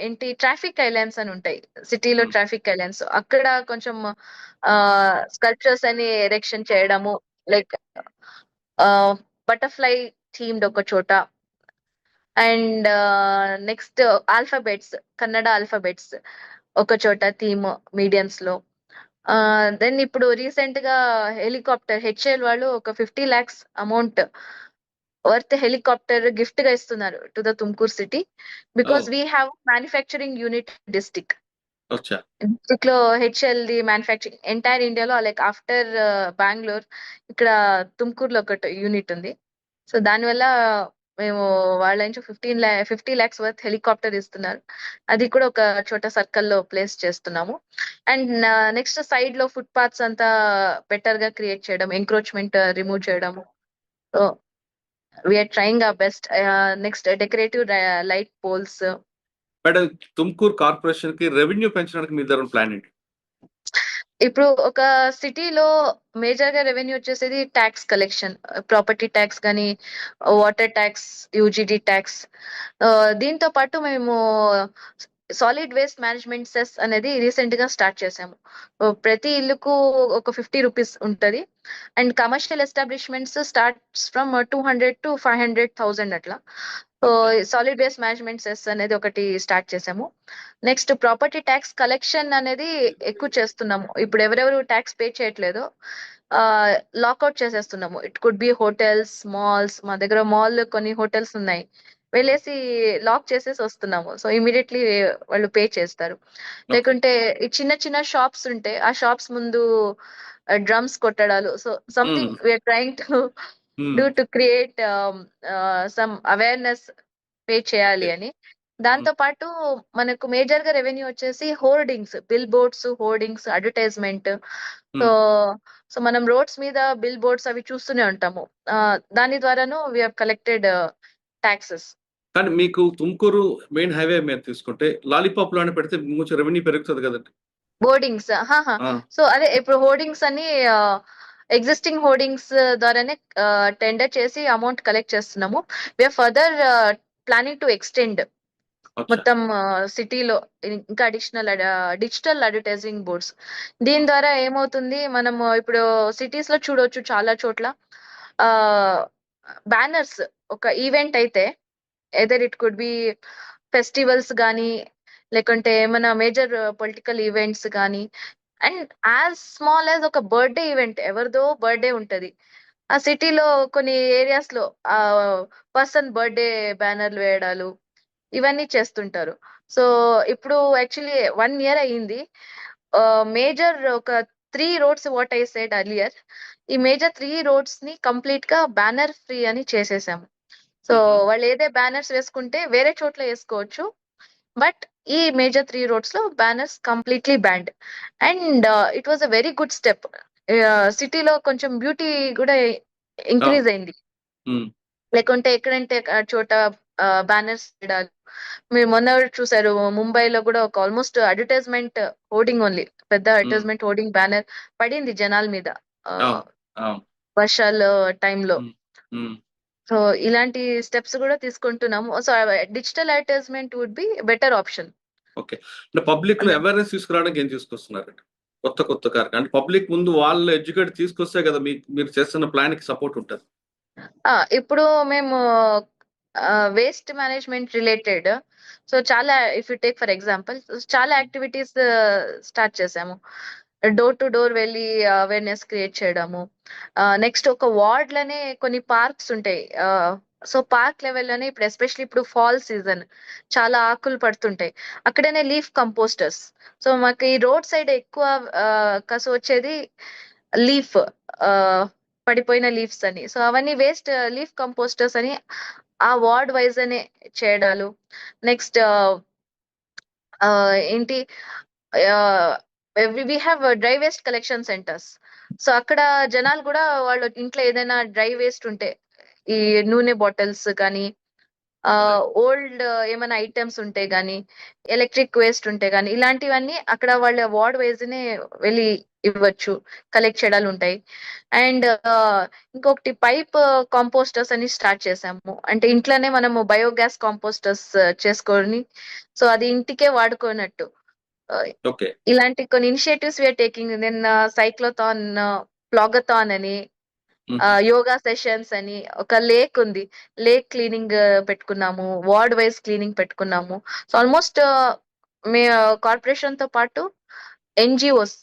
[SPEAKER 6] ఏంటి, ట్రాఫిక్ ఐలాండ్స్ అని ఉంటాయి సిటీలో. ట్రాఫిక్ ఐలాండ్స్ అక్కడ కొంచెం స్కల్ప్చర్స్ అని ఎరెక్షన్ చేయడము, లైక్ బటర్ఫ్లై థీమ్డ్ ఒక చోట. And next alphabets, Kannada alphabets ఒక చోట థీమ్ మీడియన్స్ లో. దెన్ ఇప్పుడు రీసెంట్ గా హెలికాప్టర్ HAL వాళ్ళు ఒక 50 lakhs amount worth helicopter gift గా ఇస్తున్నారు to the Tumkur city, because we have manufacturing unit district. District లో HAL ది మ్యానుఫ్యాక్చరింగ్ ఎంటైర్ ఇండియాలో, లైక్ ఆఫ్టర్ బెంగళూరు ఇక్కడ తుమ్కూరులో ఒక యూనిట్ ఉంది. సో దానివల్ల మేము వాళ్ళ నుంచి 50 lakhs వర్త్ హెలికాప్టర్ ఇస్తున్నారు. అది కూడా ఒక చోట సర్కిల్ లో ప్లేస్ చేస్తున్నాము. అండ్ నెక్స్ట్ సైడ్ లో ఫుట్ పాత్స్ అంతా బెటర్ గా క్రియేట్ చేయడం, ఎంక్రోచ్మెంట్ రిమూవ్ చేయడము. So we are trying our best. Next decorative light poles.
[SPEAKER 5] Madam, Tumkur corporation కి రెవెన్యూ పెంచడానికి మీ దగ్గర ప్లాన్ ఏంటి?
[SPEAKER 6] ఇప్పుడు ఒక సిటీలో మేజర్ గా రెవెన్యూ వచ్చేసేది ట్యాక్స్ కలెక్షన్, ప్రాపర్టీ ట్యాక్స్ కానీ, వాటర్ ట్యాక్స్, UGD ట్యాక్స్. దీంతో పాటు మేము సాలిడ్ వేస్ట్ మేనేజ్మెంట్ సెస్ అనేది రీసెంట్ గా స్టార్ట్ చేసాము. ప్రతి ఇల్లుకు ఒక 50 రూపీస్ ఉంటది. And commercial establishments starts from 200 to 500,000 అట్లా. So solid waste management cess అనేది ఒకటి స్టార్ట్ చేసాము. నెక్స్ట్ ప్రాపర్టీ ట్యాక్స్ కలెక్షన్ అనేది ఎక్కువ చేస్తున్నాము. ఇప్పుడు ఎవరెవరు ట్యాక్స్ పే చేయట్లేదు లాక్అవుట్ చేసేస్తున్నాము. It could be hotels, malls. మా దగ్గర మాల్ కొన్ని హోటల్స్ ఉన్నాయి, వెళ్ళేసి లాక్ చేసేసి వస్తున్నాము. సో ఇమీడియట్లీ వాళ్ళు పే చేస్తారు. లేకుంటే ఈ చిన్న షాప్స్ ఉంటే ఆ షాప్స్ ముందు డ్రమ్స్ కొట్టడాలు. So something we're trying to do to create some awareness, pay చేయాలి అని. దాంతో పాటు మనకు మేజర్ గా రెవెన్యూ వచ్చేసి hoardings, bill boards, hoardings, advertisement. So మనం రోడ్స్ మీద బిల్ బోర్డ్స్ అవి చూస్తూనే ఉంటాము. దాని ద్వారాను వీ హావ్ కలెక్టెడ్ ట్యాక్సెస్.
[SPEAKER 5] కానీ మీకు తుమ్కూరు మెయిన్ హైవే మీద తీసుకుంటే లాలీపాప్ లోనే పెడితే కొంచెం రెవెన్యూ పెరుగుతుంది కదండి.
[SPEAKER 6] బోర్డింగ్స్, సో అదే ఇప్పుడు హోర్డింగ్స్ అని ఎగ్జిస్టింగ్ హోర్డింగ్స్ ద్వారానే టెండర్ చేసి అమౌంట్ కలెక్ట్ చేస్తున్నాము. We are further planning to extend మొత్తం సిటీలో ఇంకా డిజిటల్ అడ్వర్టైజింగ్ బోర్డ్స్. దీని ద్వారా ఏమవుతుంది, మనము ఇప్పుడు సిటీస్ లో చూడొచ్చు చాలా చోట్ల బ్యానర్స్. ఒక ఈవెంట్ అయితే either it could B festivals కానీ, లేకుంటే ఏమైనా మేజర్ పొలిటికల్ ఈవెంట్స్ కానీ, అండ్ యాజ్ స్మాల్ యాజ్ ఒక బర్త్డే ఈవెంట్, ఎవరిదో బర్త్డే ఉంటది ఆ సిటీలో, కొన్ని ఏరియాస్ లో ఆ పర్సన్ బర్త్డే బ్యానర్లు వేయడాలు ఇవన్నీ చేస్తుంటారు. సో ఇప్పుడు యాక్చువల్లీ 1 year అయ్యింది. మేజర్ ఒక 3 roads what I said earlier, ఈ మేజర్ 3 roads ని కంప్లీట్ గా బ్యానర్ ఫ్రీ అని చేసేసాము. సో వాళ్ళు ఏదే బ్యానర్స్ వేసుకుంటే వేరే చోట్ల వేసుకోవచ్చు, బట్ ఈ మేజర్ 3 roads లో banners completely band. And it was a very good step. సిటీలో కొంచెం బ్యూటీ కూడా ఇంక్రీజ్ అయింది.
[SPEAKER 5] ఉమ్,
[SPEAKER 6] లేకుంటే ఎక్కడంటే ఆ చోట బ్యానర్స్ వేయడాలు. మీరు మొన్న చూసారు ముంబైలో కూడా ఒక ఆల్మోస్ట్ అడ్వర్టైజ్మెంట్ హోర్డింగ్ ఓన్లీ, పెద్ద అడ్వర్టైజ్మెంట్ హోర్డింగ్ బ్యానర్ పడింది జనాల మీద
[SPEAKER 5] అవును అవును.
[SPEAKER 6] వర్షాల టైంలో.
[SPEAKER 5] ఉమ్, ఉమ్.
[SPEAKER 6] సో ఇలాంటి స్టెప్స్ కూడా తీసుకుంటున్నాము. So digital advertisement would be better option.
[SPEAKER 5] Okay. అంటే పబ్లిక్ లో అవేర్నెస్ తీసుకురావడానికి ఏం తీసుకొస్తున్నారు కొత్త కొత్త కార్యక్రమం? అంటే పబ్లిక్ ముందు వాళ్ళు ఎడ్యుకేట్ తీసుకొస్తే కదా మీరు చేస్తున్న ప్లాన్ కి సపోర్ట్ ఉంటుంది.
[SPEAKER 6] ఇప్పుడు మేము వేస్ట్ మేనేజ్మెంట్ రిలేటెడ్, సో చాలా, if you take for example, చాలా యాక్టివిటీస్ స్టార్ట్ చేసాము. డోర్ టు డోర్ వెళ్ళి అవేర్నెస్ క్రియేట్ చేయడము. నెక్స్ట్ ఒక వార్డ్ లోనే కొన్ని పార్క్స్ ఉంటాయి. సో పార్క్ లెవెల్లోనే ఇప్పుడు ఎస్పెషల్లీ ఇప్పుడు ఫాల్ సీజన్, చాలా ఆకులు పడుతుంటాయి. అక్కడనే లీఫ్ కంపోస్టర్స్. సో మాకు ఈ రోడ్ సైడ్ ఎక్కువ కసు వచ్చేది లీఫ్, పడిపోయిన లీవ్స్ అని. సో అవన్నీ వేస్ట్ లీఫ్ కంపోస్టర్స్ అని ఆ వార్డ్ వైజ్ అనే చేయడాలు. నెక్స్ట్ ఏంటి, we have dry waste collection centres. సో అక్కడ జనాలు కూడా వాళ్ళ ఇంట్లో ఏదైనా డ్రై వేస్ట్ ఉంటే, ఈ నూనె బాటిల్స్ కానీ, ఓల్డ్ ఏమైనా ఐటమ్స్ ఉంటే గానీ, ఎలక్ట్రిక్ వేస్ట్ ఉంటే గానీ, ఇలాంటివన్నీ అక్కడ వాళ్ళ వార్డ్ వైజ్ నే వెళ్ళి ఇవ్వచ్చు, కలెక్ట్ చేయడాలు ఉంటాయి. అండ్ ఇంకొకటి పైప్ కాంపోస్టర్స్ అని స్టార్ట్ చేసాము. అంటే ఇంట్లోనే మనము బయోగ్యాస్ కాంపోస్టర్స్ చేసుకొని, సో అది ఇంటికే వాడుకోనట్టు.
[SPEAKER 5] ఓకే.
[SPEAKER 6] ఇలాంటి కొన్ని ఇనిషియేటివ్స్ వీఆర్ టేకింగ్. నిన్న సైక్లోథాన్, ప్లాగథాన్ అని, యోగా సెషన్స్ అని, ఒక లేక్ ఉంది, లేక్ క్లీనింగ్ పెట్టుకున్నాము, వార్డ్ వైజ్ క్లీనింగ్ పెట్టుకున్నాము. సో ఆల్మోస్ట్ మే కార్పొరేషన్ తో పాటు ఎన్జిఓస్,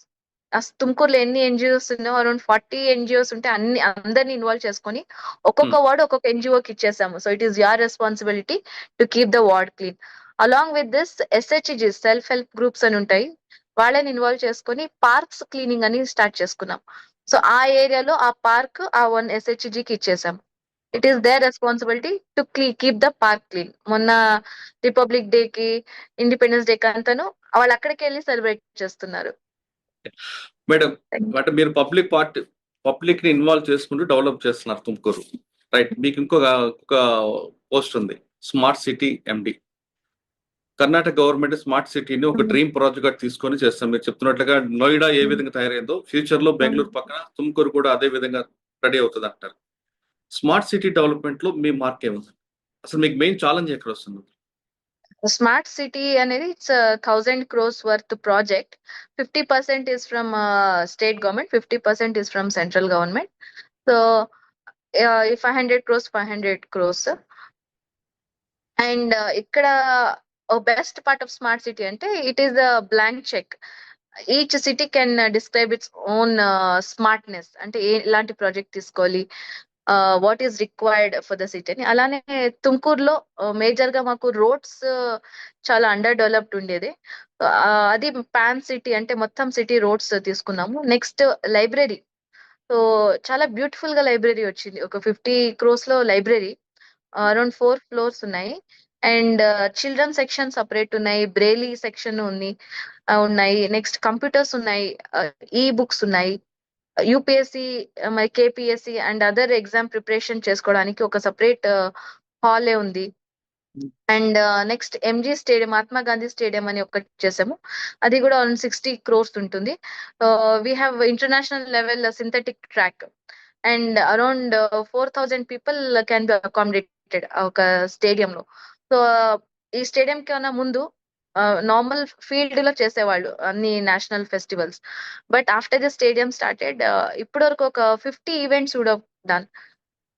[SPEAKER 6] తుమ్కూరులో ఎన్ని ఎన్జిఓస్ ఉన్నాయో అరౌండ్ 40 ఎన్జిఓస్ ఉంటే అందరిని ఇన్వాల్వ్ చేసుకొని ఒక్కొక్క వార్డ్ ఒక్కొక్క ఎన్జిఓకి ఇచ్చేసాము. So it is your responsibility to keep the ward clean. Along with this SHG, self help groups అని ఉంటాయి, వాళ్ళని ఇన్వాల్వ్ చేసుకొని పార్క్స్ క్లీనింగ్ అని స్టార్ట్ చేసుకున్నాం. సో ఆ ఏరియాలో ఆ పార్క్ ఆ 1 SHGకి ఇచ్చేసాం. It is their responsibility to keep the park clean. మొన్న రిపబ్లిక్ డే కి, ఇండిపెండెన్స్ డే కి అంతాను వాళ్ళు అక్కడికి వెళ్ళి సెలబ్రేట్ చేస్తున్నారు.
[SPEAKER 5] మేడం, అంటే మీరు పబ్లిక్ ని ఇన్వాల్వ్ చేసుకుంటూ డెవలప్ చేస్తున్నారు తుమ్కూరు, రైట్? మీకు ఇంకొక పోస్ట్ ఉంది, smart city MD. Karnataka government smart సిటీని ఒక డ్రీమ్ ప్రాజెక్ట్ గా తీసుకొని చేస్తాం. మీరు చెప్తున్నట్లుగా నోయిడా ఏ విధంగా తయారైందో ఫ్యూచర్ లో బెంగళూరు పక్కన తుమ్కూరు కూడా అదే విధంగా రెడీ అవుతుంది అంటారు. స్మార్ట్ సిటీ డెవలప్మెంట్ లో మీ మార్క్ ఏముంది? అసలు మీకు మెయిన్ ఛాలెంజ్ ఎక్కడ వస్తుంది?
[SPEAKER 6] స్మార్ట్ సిటీ అనేది it's 1000 crores worth project. 50% is from state government, 50% is from central government. So 500 crores, 500 crores. And ఇక్కడ best part of smart city అంటే it is the blank cheque. Each city can describe its own smartness. అంటే ఎలాంటి project తీసుకోవాలి, what is required for the city అని. అలానే తుమ్కూరులో major గా మాకు roads చాలా అండర్ డెవలప్డ్ ఉండేది. అది పాన్ సిటీ అంటే మొత్తం సిటీ రోడ్స్ తీసుకున్నాము. Next library. సో చాలా బ్యూటిఫుల్ గా లైబ్రరీ వచ్చింది, ఒక 50 crores లో లైబ్రరీ, అరౌండ్ 4 floors ఉన్నాయి. అండ్ చిల్డ్రన్ సెక్షన్ సపరేట్ ఉన్నాయి, బ్రెయిలీ సెక్షన్ ఉన్నాయి, నెక్స్ట్ కంప్యూటర్స్ ఉన్నాయి, ఈ బుక్స్ ఉన్నాయి, యూపీఎస్సి మరి కేపీఎస్సి అండ్ అదర్ ఎగ్జామ్ ప్రిపరేషన్ చేసుకోవడానికి ఒక సపరేట్ హాలే ఉంది. And next MG stadium, Mahatma Gandhi stadium అని ఒకటి చేసాము, అది కూడా 60 crores ఉంటుంది. We have international level synthetic track and around 4000 people can be accommodated ఒక స్టేడియంలో. సో ఈ స్టేడియం కన్నా ముందు నార్మల్ ఫీల్డ్ లో చేసేవాళ్ళు అన్ని national festivals, but after the stadium started ఇప్పటి వరకు ఒక 50 ఈవెంట్స్ కూడా డన్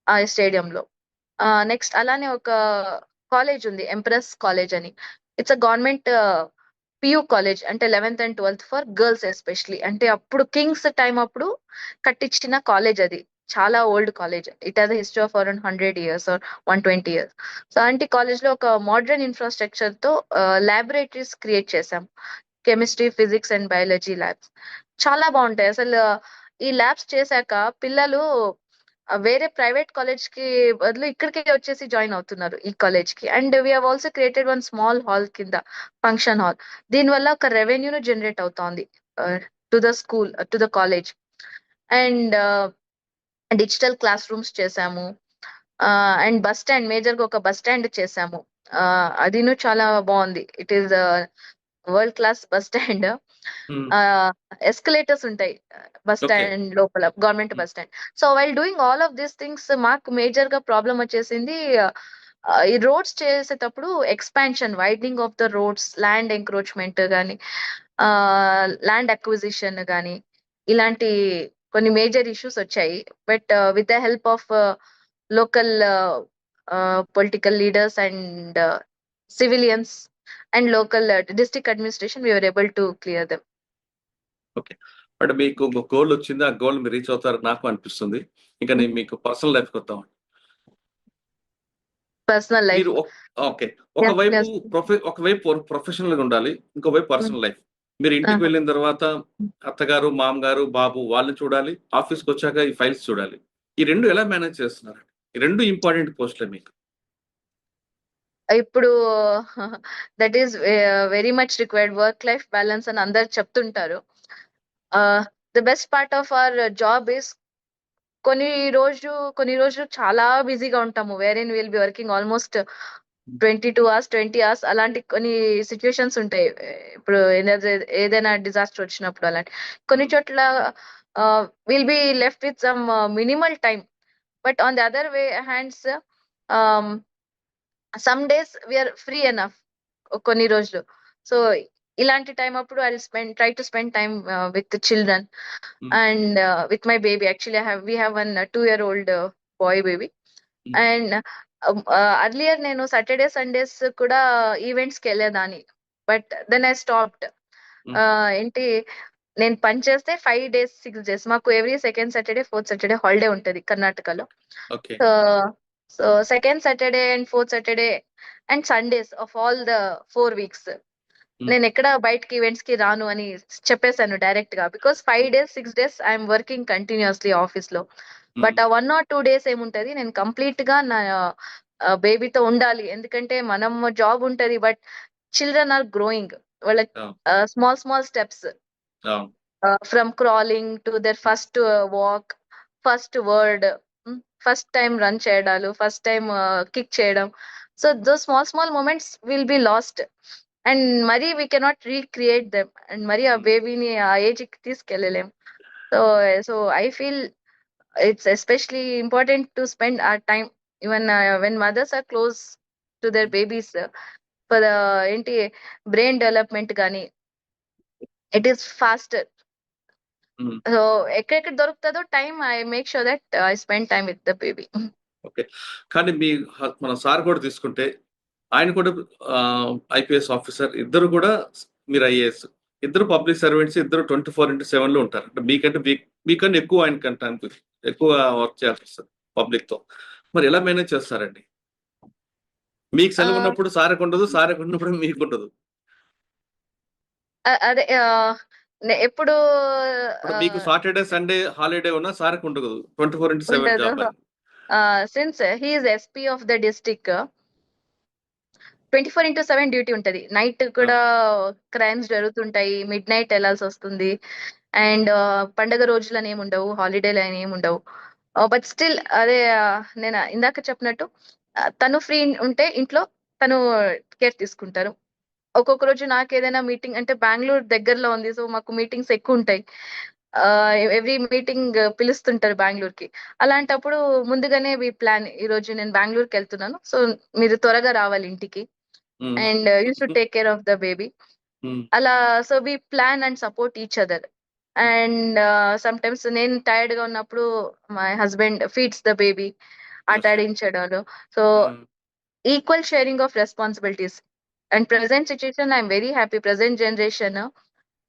[SPEAKER 6] ఆ స్టేడియంలో. నెక్స్ట్ అలానే ఒక కాలేజ్ ఉంది, ఎంప్రెస్ కాలేజ్ అని. It's a government PU college అంటే 11th and 12th for girls especially. అంటే అప్పుడు కింగ్స్ టైం అప్పుడు కట్టించిన కాలేజ్ అది. చాలా old college. It has history of around 100 years or 120 years. So అలాంటి కాలేజ్ లో ఒక మోడర్న్ ఇన్ఫ్రాస్ట్రక్చర్ తో ల్యాబొరేటరీస్ క్రియేట్ చేసాం. Chemistry, physics and biology labs చాలా బాగుంటాయి. అసలు ఈ ల్యాబ్స్ చేశాక పిల్లలు వేరే ప్రైవేట్ కాలేజ్ కి బదులు ఇక్కడికి వచ్చేసి జాయిన్ అవుతున్నారు ఈ కాలేజ్ కి. And we have also created one small hall కింద, ఫంక్షన్ హాల్. దీనివల్ల ఒక రెవెన్యూను జనరేట్ అవుతోంది to the school, to the college. And digital class rooms చేసాము. అండ్ బస్ స్టాండ్, మేజర్ గా ఒక బస్ స్టాండ్ చేసాము. అదిను చాలా బాగుంది. It is world class bus stand. Escalators ఉంటాయి బస్
[SPEAKER 5] Okay.
[SPEAKER 6] స్టాండ్ లోపల, government bus stand. So while doing all of these things మాకు major గా ప్రాబ్లం వచ్చేసింది ఈ రోడ్స్ చేసేటప్పుడు expansion, widening of the roads, land encroachment కానీ, ల్యాండ్ అక్విజిషన్ కానీ, ఇలాంటి కొన్ని మేజర్ ఇష్యూస్ వచ్చాయి. But with the help of local political leaders and civilians and local district administration, we were able to clear them.
[SPEAKER 5] Okay. But మీకు ఒక goal వచ్చింది. ఆ goal మీరు రీచ్ అవుతారు నాకు అనిపిస్తుంది. ఇంకా నేను మీకు పర్సనల్ లైఫ్ కి వద్దాం.
[SPEAKER 6] Personal life.
[SPEAKER 5] మీరు ఓకే. ఒకవైపు
[SPEAKER 6] yes.
[SPEAKER 5] ఒకవైపు ప్రొఫెషనల్ గా ఉండాలి, ఇంకోవైపు పర్సనల్ లైఫ్. మీరు ఇంటికి వెళ్ళిన తర్వాత అత్తగారు, మామగారు, బాబు వాళ్ళని చూడాలి, ఆఫీస్కి వచ్చాక ఈ ఫైల్స్ చూడాలి. ఈ రెండు ఎలా మేనేజ్ చేస్తున్నారు? ఈ రెండు ఇంపార్టెంట్ పోస్టులే మీకు.
[SPEAKER 6] ఇప్పుడు that is very much required. Work life balance అని అందరు చెప్తుంటారు. The best part of our job is కొన్ని రోజులు చాలా బిజీగా ఉంటాము. Where in will be working almost 22 hours, 20 hours. అలాంటి కొన్ని సిచ్యుయేషన్స్ ఉంటాయి. ఇప్పుడు ఏదైనా డిజాస్టర్ వచ్చినప్పుడు అలాంటి కొన్ని చోట్ల will be left with some minimal time. But on the other way hands, some days we are free enough కొన్ని రోజులు. సో ఇలాంటి టైం అప్పుడు I try to spend time with children and with my baby. Actually we have one 2-year-old boy baby. And earlier నేను Saturday, Sundays కూడా events కి వెళ్ళేదాన్ని. But then I stopped. ఏంటి, నేను పని చేస్తే 5 days 6 days, మాకు every second Saturday, fourth Saturday holiday ఉంటది కర్ణాటకలో.
[SPEAKER 5] Okay.
[SPEAKER 6] So second Saturday and fourth Saturday and Sundays of all the 4 weeks నేను ఎక్కడ బయటకి ఈవెంట్స్ కి రాను అని చెప్పేశాను డైరెక్ట్ గా. Because 5 days 6 days I'm working continuously office లో. బట్ ఆ 1 or 2 days ఏముంటది, నేను కంప్లీట్ గా నా బేబీతో ఉండాలి. ఎందుకంటే మనం జాబ్ ఉంటది, బట్ చిల్డ్రన్ ఆర్ గ్రోయింగ్. వాళ్ళ small steps from crawling to their first walk, first word, first time run చేయడాలు, ఫస్ట్ టైం కిక్ చేయడం. So those small moments will be lost. And మరి we cannot recreate them. And మరి ఆ బేబీని ఆ age కి తీసుకెళ్ళలేం. So I feel it's especially important to spend our time even when mothers are close to their babies for the brain development gani, it is faster. So ekkada dorukutado time, I make sure that I spend time with the baby.
[SPEAKER 5] Okay. కానీ మీ మన sir కూడా తీసుకుంటే ఆయన కూడా IPS officer, ఇద్దరు కూడా మీరు IAS, ఇద్దరు పబ్లిక్ సర్వెంట్స్, ఇద్దరు 24/7 లో ఉంటారు. అంటే మీకన్నా ఎక్కువ ఆయన కంటే ఎక్కువ వర్క్ చేయాల్సి వస్తుంది పబ్లిక్ తో. మరి ఎలా మేనేజ్ చేస్తారండి? మీకు సెలవు ఉన్నప్పుడు సార్కి ఉండదు, సార్కి ఉన్నప్పుడు మీకు ఉండదు.
[SPEAKER 6] అదే ఎప్పుడు
[SPEAKER 5] మీకు సాటర్డే సండే హాలిడే ఉన్నా సార్కి ఉండదు. 24/7 job.
[SPEAKER 6] Since he is SP of the district, 24/7 duty ఉంటది. నైట్ కూడా క్రైమ్స్ జరుగుతుంటాయి, మిడ్ నైట్ వెళ్ళాల్సి వస్తుంది. అండ్ పండగ రోజులని ఏముండవు, హాలిడేలు అని ఏముండవు. బట్ స్టిల్ అదే నేను ఇందాక చెప్పినట్టు తను ఫ్రీ ఉంటే ఇంట్లో తను కేర్ తీసుకుంటారు. ఒక్కొక్క రోజు నాకు ఏదైనా మీటింగ్ అంటే, బెంగళూరు దగ్గరలో ఉంది, సో మాకు మీటింగ్స్ ఎక్కువ ఉంటాయి. ఎవ్రీ మీటింగ్ పిలుస్తుంటారు బెంగళూరుకి. అలాంటప్పుడు ముందుగానే ప్లాన్, ఈ రోజు నేను బెంగళూరుకి వెళ్తున్నాను, సో మీరు త్వరగా రావాలి ఇంటికి and you should take care of the baby. అలా so we plan and support each other. And sometimes నేను టైర్డ్ గా ఉన్నప్పుడు my husband feeds the baby, ఆటాడించడాలు. So equal sharing of responsibilities. And present situation I'm very happy. Present generation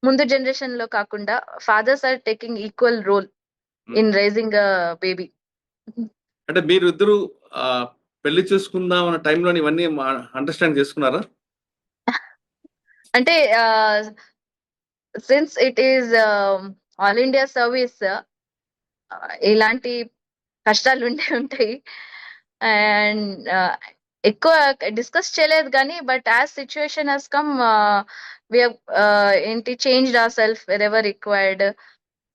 [SPEAKER 6] ముందు generation లో కాకుండా fathers are taking equal role in raising baby.
[SPEAKER 5] అంటే మీరు ఇద్దరు పెళ్లి చేసుకుందాం అన్న టైంలో ఇవన్నీ అండర్స్టాండ్ చేసుకున్నారా?
[SPEAKER 6] అంటే since it is all India service, ఇలాంటి కష్టాలు ఉంటాయి. అండ్ ఎక్కువ డిస్కస్ చేయలేదు కానీ but as situation has come we ఏంటి changed our self wherever required.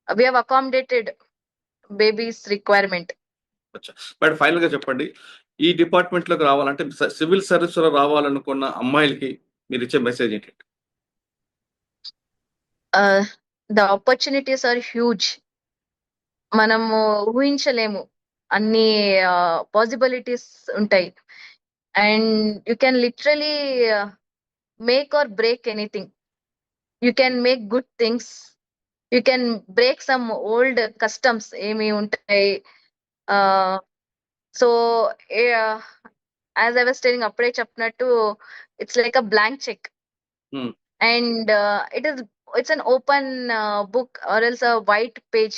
[SPEAKER 6] We have accommodated babies requirement.
[SPEAKER 5] But final గా చెప్పండి, ఈ డిపార్ట్మెంట్ లోకి రావాలంటే సివిల్ సర్వీస్ లో రావాలనుకున్న అమ్మాయిలకి మీరు ఇచ్చే మెసేజ్ ఏంటి?
[SPEAKER 6] The opportunities are huge. మనము ఊహించలేము, అన్ని పాసిబిలిటీస్ ఉంటాయి. And you can literally make or break anything. You can make good things, you can break some old customs ఏమి ఉంటాయి. So as I was telling, అప్పుడే చెప్పినట్టు it's like a blank cheque. And it's an open book or else a white page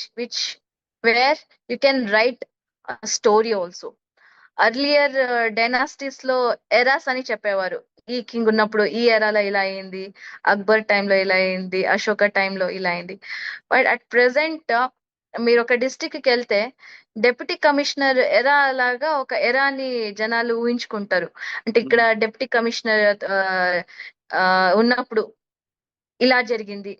[SPEAKER 6] where you can write a story also. Earlier dynasties లో eras అని చెప్పేవారు. ఈ king ఉన్నప్పుడు ఈ ఎరాలో ఇలా అయింది, అక్బర్ టైంలో ఇలా అయింది, అశోక టైంలో ఇలా అయింది. బట్ అట్ ప్రెసెంట్ మీరు ఒక డిస్ట్రిక్ట్ కి వెళ్తే డెప్యూటీ కమిషనర్ ఎరా లాగా ఒక ఎరాని జనాలు ఊహించుకుంటారు. అంటే ఇక్కడ డెప్యూటీ కమిషనర్ ఉన్నప్పుడు ఇలా జరిగింది,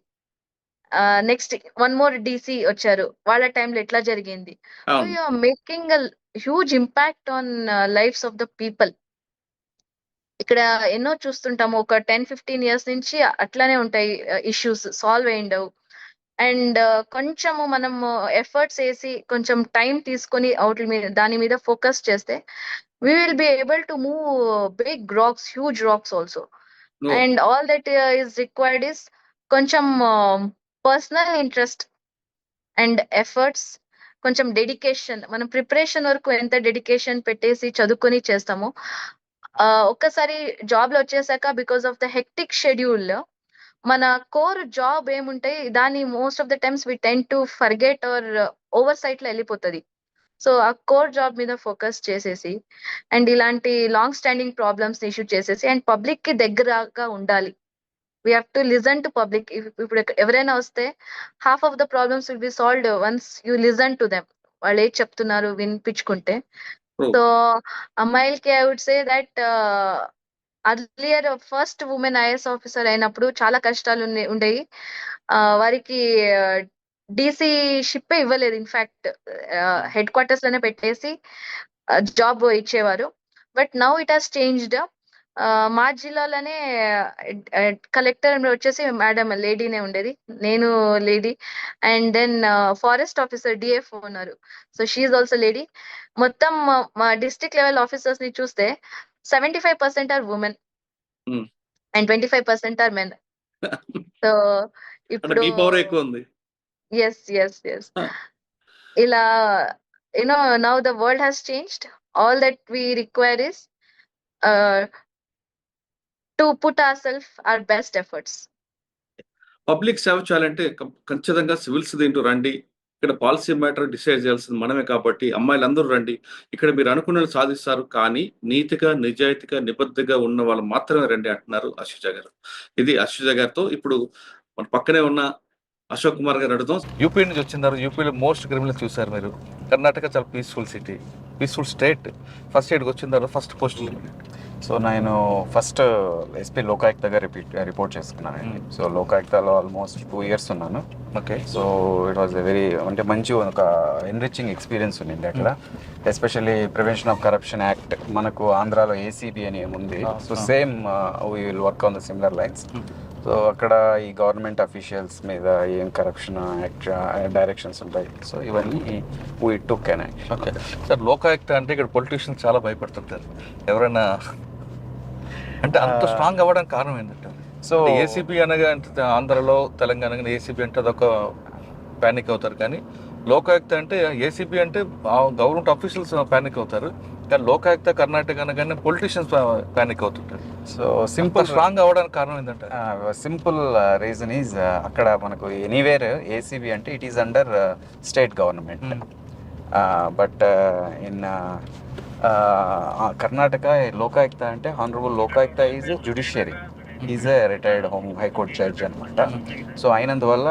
[SPEAKER 6] నెక్స్ట్ వన్ మోర్ డీసీ వచ్చారు, వాళ్ళ టైంలో ఎట్లా జరిగింది. So you are making a huge impact on lifes of the people. ఇక్కడ ఎన్నో చూస్తుంటాము, ఒక 10-15 years నుంచి అట్లానే ఉంటాయి ఇష్యూస్, సాల్వ్ అయ్యిండవు. అండ్ కొంచెము మనము ఎఫర్ట్స్ వేసి కొంచెం టైం తీసుకొని దాని మీద ఫోకస్ చేస్తే we will be able to move big rocks, huge rocks also. And all that is required is కొంచెం పర్సనల్ ఇంట్రెస్ట్ అండ్ ఎఫర్ట్స్, కొంచెం డెడికేషన్. మనం ప్రిపరేషన్ వరకు ఎంత డెడికేషన్ పెట్టేసి చదువుకొని చేస్తామో, ఒక్కసారి జాబ్ లో వచ్చేసాక because of the hectic schedule మన కోర్ జాబ్ ఏముంటాయి దాన్ని most of the times we tend to forget or oversight లో వెళ్ళిపోతుంది. సో ఆ కోర్ జాబ్ మీద ఫోకస్ చేసేసి అండ్ ఇలాంటి లాంగ్ స్టాండింగ్ ప్రాబ్లమ్స్ ఇష్యూ చేసేసి అండ్ పబ్లిక్ కి దగ్గరగా ఉండాలి. We have to listen to public. ఇప్పుడు ఎవరైనా వస్తే half of the problems will be solved once you listen to them. వాళ్ళు ఏది చెప్తున్నారు వినిపించుకుంటే. సో అమ్మాయిలకి I would say that earlier first women IAS officer అయినప్పుడు చాలా కష్టాలు ఉండేవి. వారికి డీసీ షిప్ ఇవ్వలేదు, ఇన్ఫాక్ట్ హెడ్ క్వార్టర్స్ లోనే పెట్టేసి జాబ్ ఇచ్చేవారు. But now it has changed. మా జిల్లాలోనే కలెక్టర్ వచ్చేసి మేడం లేడీనే ఉండేది, నేను lady. And then forest officer DF ఉన్నారు, సో షీఈ్ ఆల్సో లేడీ. మొత్తం మా డిస్ట్రిక్ట్ లెవెల్ ఆఫీసర్స్ ని చూస్తే 75% are women and 25% are men. So ఇప్పుడు yes ila now the world has changed. All that we require is to put ourselves our best efforts.
[SPEAKER 5] Public సేవ చేయాలంటే ఖచ్చితంగా civils దీంట్లో రండి. ఇక్కడ పాలసీ మ్యాటర్ డిసైడ్ చేయాల్సింది మనమే కాబట్టి అమ్మాయిలందరూ రండి. ఇక్కడ మీరు అనుకున్నది సాధిస్తారు, కానీ నీతిగా నిజాయితీగా నిబద్ధగా ఉన్న వాళ్ళు మాత్రమే రండి అంటున్నారు అశ్విజ గారు. ఇది అశ్విజ గారితో ఇప్పుడు మన పక్కనే ఉన్న అశోక్ కుమార్ గారు అడుగుతాం.
[SPEAKER 2] యూపీ నుంచి వచ్చినారు, యూపీలో మోస్ట్ క్రిమినల్ చూసారు మీరు. కర్ణాటక చాలా peaceful city, peaceful state. First స్టేట్కి వచ్చిన తర్వాత ఫస్ట్ పోస్ట్.
[SPEAKER 4] సో నేను ఫస్ట్ ఎస్పీ లోకాయుక్త దగ్గర రిపోర్ట్ చేసుకున్నానండి. సో లోకాయుక్తలో ఆల్మోస్ట్ 2 years ఉన్నాను.
[SPEAKER 2] Okay.
[SPEAKER 4] So it was very అంటే మంచి ఒక ఎన్రిచింగ్ ఎక్స్పీరియన్స్ ఉండింది అక్కడ. Especially prevention of corruption act మనకు ఆంధ్రాలో ఏసీబీ అని ఉంది. So same we will work on the similar lines. So అక్కడ ఈ గవర్నమెంట్ అఫీషియల్స్ మీద ఏం కరప్షన్ డైరెక్షన్స్ ఉంటాయి. సో ఇవన్నీ we took an action.
[SPEAKER 2] Okay sir, Lokayukta అంటే ఇక్కడ పొలిటీషియన్స్ చాలా భయపడుతుంటారు. ఎవరైనా అంటే అంత స్ట్రాంగ్ అవ్వడానికి కారణం ఏంటంటే, సో ఏసీబీ అనగా అంటే ఆంధ్రలో తెలంగాణ ఏసీబీ అంటే అదొక ప్యానిక్ అవుతారు, కానీ లోకాయుక్త అంటే ఏసీబీ అంటే గవర్నమెంట్ ఆఫీషియల్స్ ప్యానిక్ అవుతారు. కానీ లోకాయుక్త కర్ణాటక అనగానే పొలిటీషియన్స్ ప్యానిక్ అవుతుంటారు.
[SPEAKER 4] సో
[SPEAKER 2] సింపుల్ స్ట్రాంగ్ అవ్వడానికి కారణం ఏంటంటే
[SPEAKER 4] సింపుల్ రీజన్ ఈజ్ అక్కడ మనకు ఎనీవేర్ ఏసీబీ అంటే it is under state government. But in Karnataka Lokayukta అంటే honourable Lokayukta is judiciary, is a retired high court judge అనమాట. సో అయినందువల్ల